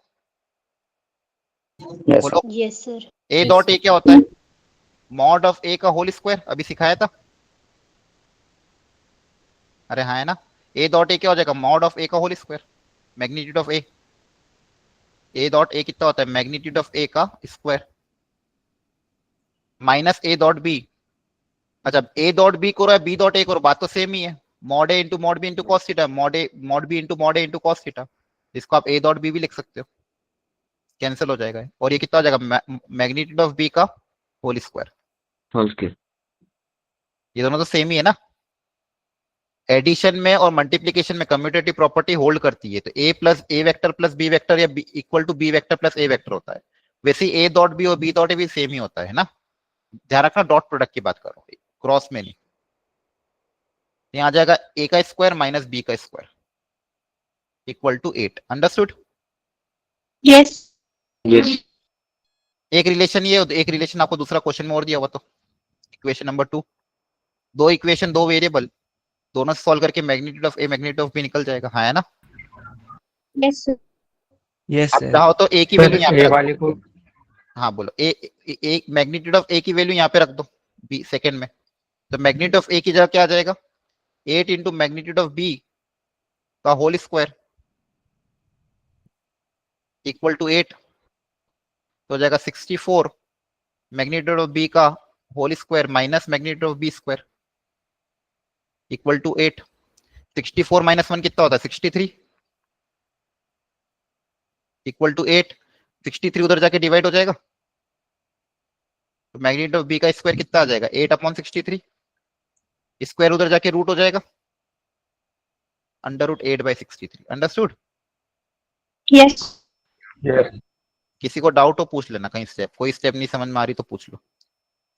Yes, बोलो। Yes, sir. ए डॉट ए क्या होता है? मॉड ऑफ ए का होल स्क्वायर, अभी सिखाया था। अरे हाँ है ना। ए डॉट ए क्या हो जाएगा? मॉड ऑफ ए का whole square, magnitude of a. A dot a कितना होता है? मैग्नीट्यूड ऑफ ए का square minus a dot b. अच्छा, ए डॉट बी करो या बी डॉट ए करो, बात तो सेम ही है। Mod A into mod B into cos theta, mod B into mod A into cos theta. इसको आप ए डॉट बी भी लिख सकते हो, कैंसिल हो जाएगा। और ये कितना हो जाएगा? मैग्नीट्यूड ऑफ बी का होल स्क्वायर। Okay. ये दोनों तो सेम ही है ना। एडिशन में और मल्टीप्लीकेशन में कम्यूटेटिव प्रॉपर्टी होल्ड करती है। तो a plus a vector plus b vector या equal to b vector plus a vector होता है। वैसे ए डॉट बी और बी डॉट ए भी सेम ही होता है ना। ध्यान रखना, डॉट प्रोडक्ट की बात करो, क्रॉस में नहीं। यहाँ आ जाएगा ए का स्क्वायर माइनस बी का square equal to 8। Understood? Yes. Yes. एक रिलेशन ये, एक रिलेशन आपको दूसरा क्वेश्चन में और दिया हुआ। तो इक्वेशन नंबर 2, दो इक्वेशन दो वेरिएबल, दोनों सॉल्व करके magnitude of a magnitude of b निकल जाएगा। हाँ है ना। Yes, sir. Yes, आप sir. चाहो तो ए की वैल्यू यहाँ पे ए रख वाले दो। को हाँ बोलो। ए मैग्नीट्यूड ऑफ ए की वैल्यू यहाँ पे रख दो बी सेकंड में। तो मैग्नीट्यूड ऑफ ए की जगह क्या आ जाएगा? 8 इंटू मैग्नीट्यूड ऑफ बी का होल स्क्वायर इक्वल टू 8। तो हो जाएगा 64 मैग्नीट्यूड ऑफ बी का whole square minus magnitude of b square equal to 8। 64 minus 1 कितना होता है? 63 इक्वल टू 8। 63 उधर जाके डिवाइड हो जाएगा, तो मैग्नीट्यूड ऑफ बी का स्क्वायर कितना आ जाएगा? 8/63। स्क्वायर उधर जाके रूट हो जाएगा, under root 8/63। Understood? Yes. Yes किसी को डाउट हो पूछ लेना, कहीं स्टेप कोई स्टेप नहीं समझ में आ रही तो पूछ लो,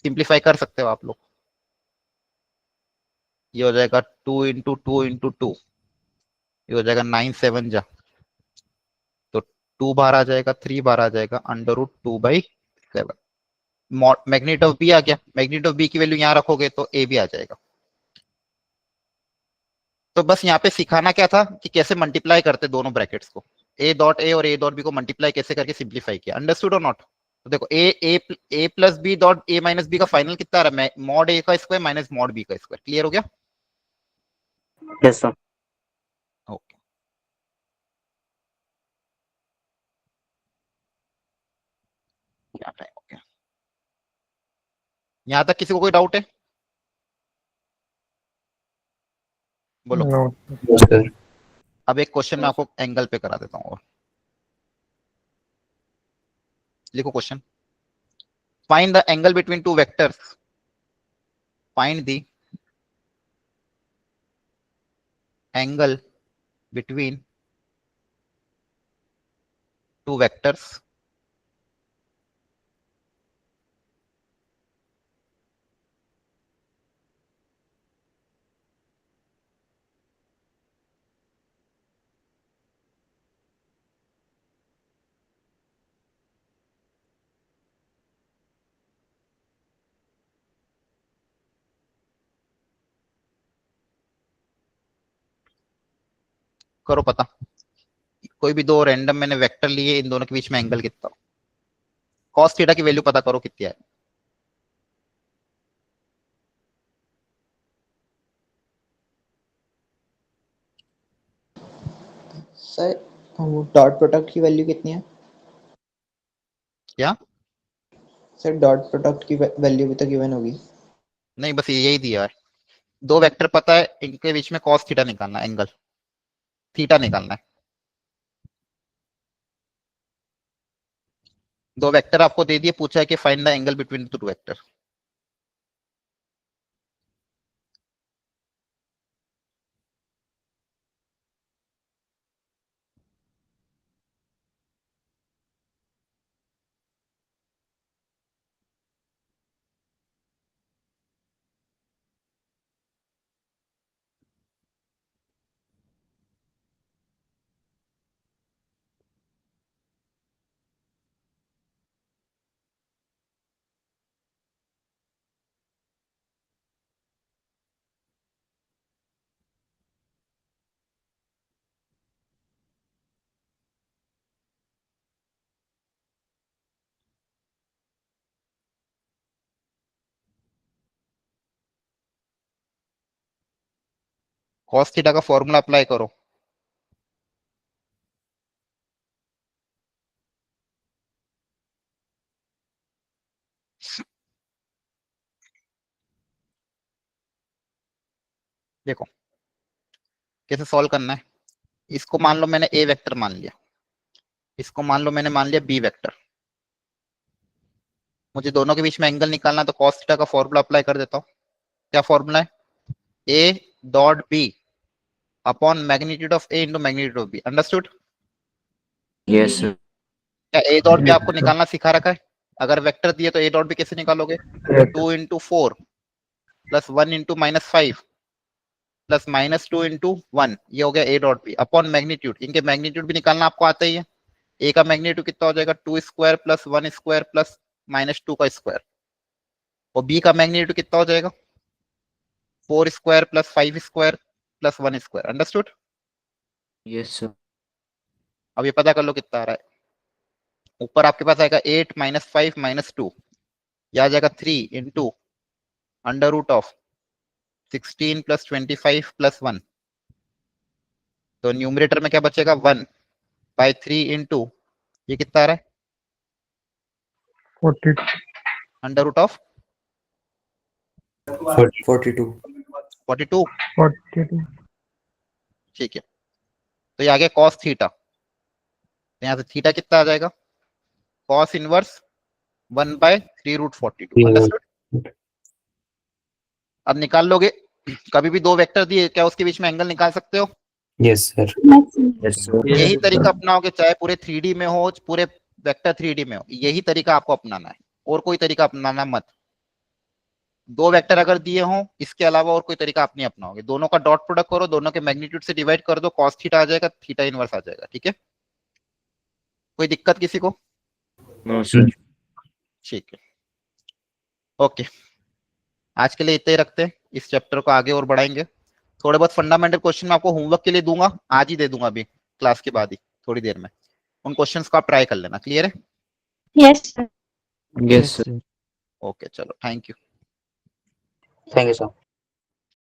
सिंप्लीफाई कर सकते हो आप लोग। ये हो जाएगा 2 इंटू 2 इंटू 2, ये हो जाएगा 9 7 जा, तो 2 बार आ जाएगा, 3 बार आ जाएगा, under root 2/7। Magnitude of B आ गया। मैग्नीट्यूड ऑफ बी की वैल्यू यहाँ रखोगे तो ए भी आ जाएगा। तो बस यहाँ पे सिखाना क्या था कि कैसे मल्टीप्लाई करते दोनों ब्रैकेट्स को, ए डॉट ए और ए डॉट बी को मल्टीप्लाई कैसे करके सिंप्लीफाई किया। अंडरस्टूड और नॉट? तो देखो A plus B dot A minus B का फाइनल कितना आ रहा है, मॉड ए का स्क्वायर माइनस मॉड बी का स्क्वायर। क्लियर हो गया? Yes sir. ओके, ओके, यहां तक किसी को कोई डाउट है? बोलो। नो सर अब एक क्वेश्चन मैं आपको एंगल पे करा देता हूँ और लिखो question. Find the angle between two vectors, find the angle between two vectors करो पता। कोई भी दो रैंडम मैंने वेक्टर लिए, इन दोनों के बीच में एंगल कितना हो। कॉस थीटा की वैल्यू पता करो कितनी है। सर वो डॉट प्रोडक्ट की वैल्यू कितनी है? क्या? सर डॉट प्रोडक्ट की वैल्यू भी तो गिवन होगी। नहीं, बस यही दिया है। दो वेक्टर पता है, इनके बीच में कॉस थीटा निकालना, एंगल थीटा निकालना है। दो वेक्टर आपको दे दिए, पूछा है कि find the angle between the two vector. Cos theta का फॉर्मूला अप्लाई करो। देखो कैसे सॉल्व करना है। इसको मान लो मैंने ए वेक्टर मान लिया, इसको मान लो मैंने मान लिया बी वेक्टर। मुझे दोनों के बीच में एंगल निकालना, तो कॉस थीटा का फॉर्मूला अप्लाई कर देता हूँ। क्या फॉर्मूला है? A dot b upon magnitude of A into magnitude of b. Understood? Yes, sir. क्या ए डॉट बी आपको निकालना सिखा रखा है? अगर वेक्टर दिए तो ए डॉट बी कैसे निकालोगे? 2 into 4 plus 1 into -5 plus -2 into 1, ये हो गया a dot b upon magnitude. इनके मैग्नीट्यूड भी निकालना आपको आता ही है। ए का मैग्नीट्यूड कितना हो जाएगा? 2 स्क्वायर प्लस 1 स्क्वायर प्लस -2 का स्क्वायर। और बी का मैग्नीट्यूड कितना हो जाएगा? 4 square plus 5 square plus 1 square. Understood? Yes, sir. अब ये पता कर लो कितना आ रहा है। ऊपर आपके पास आएगा 8 -5 -2, यह आ जाएगा 3 into under root of 16 plus 25 plus 1। तो न्यूमरेटर में क्या बचेगा? 1/3 इंटू ये कितना आ रहा है? 42 अंडर रूट ऑफ 42 42। 42 ठीक है, तो ये आ गया कॉस थीटा। तो यहाँ से थीटा कितना आ जाएगा? Cos inverse 1/3√42। अंडरस्टूड? अब निकाल लोगे। कभी भी दो वेक्टर दिए, क्या उसके बीच में एंगल निकाल सकते हो? Yes sir Yes, sir. यही तरीका अपनाओगे, चाहे पूरे 3D में हो, पूरे वेक्टर 3D में हो, यही तरीका आपको अपनाना है। और कोई तरीका अपनाना मत। दो वेक्टर अगर दिए हों, इसके अलावा और कोई तरीका आप नहीं अपनाओगे। दोनों का डॉट प्रोडक्ट करो, दोनों के मैग्नीट्यूड से डिवाइड कर दो, कॉस थीटा आ जाएगा, थीटा इनवर्स आ जाएगा। ठीक है, कोई दिक्कत किसी को? No, sir. ठीक है, ओके। आज के लिए इतना ही रखते हैं, इस चैप्टर को आगे और बढ़ाएंगे। थोड़े बहुत फंडामेंटल क्वेश्चन मैं आपको होमवर्क के लिए दूंगा, आज ही दे दूंगा, अभी क्लास के बाद ही थोड़ी देर में। उन क्वेश्चंस को आप ट्राई कर लेना। क्लियर है? Yes, sir. Yes, sir. sir. Okay चलो, thank you. Thank you sir.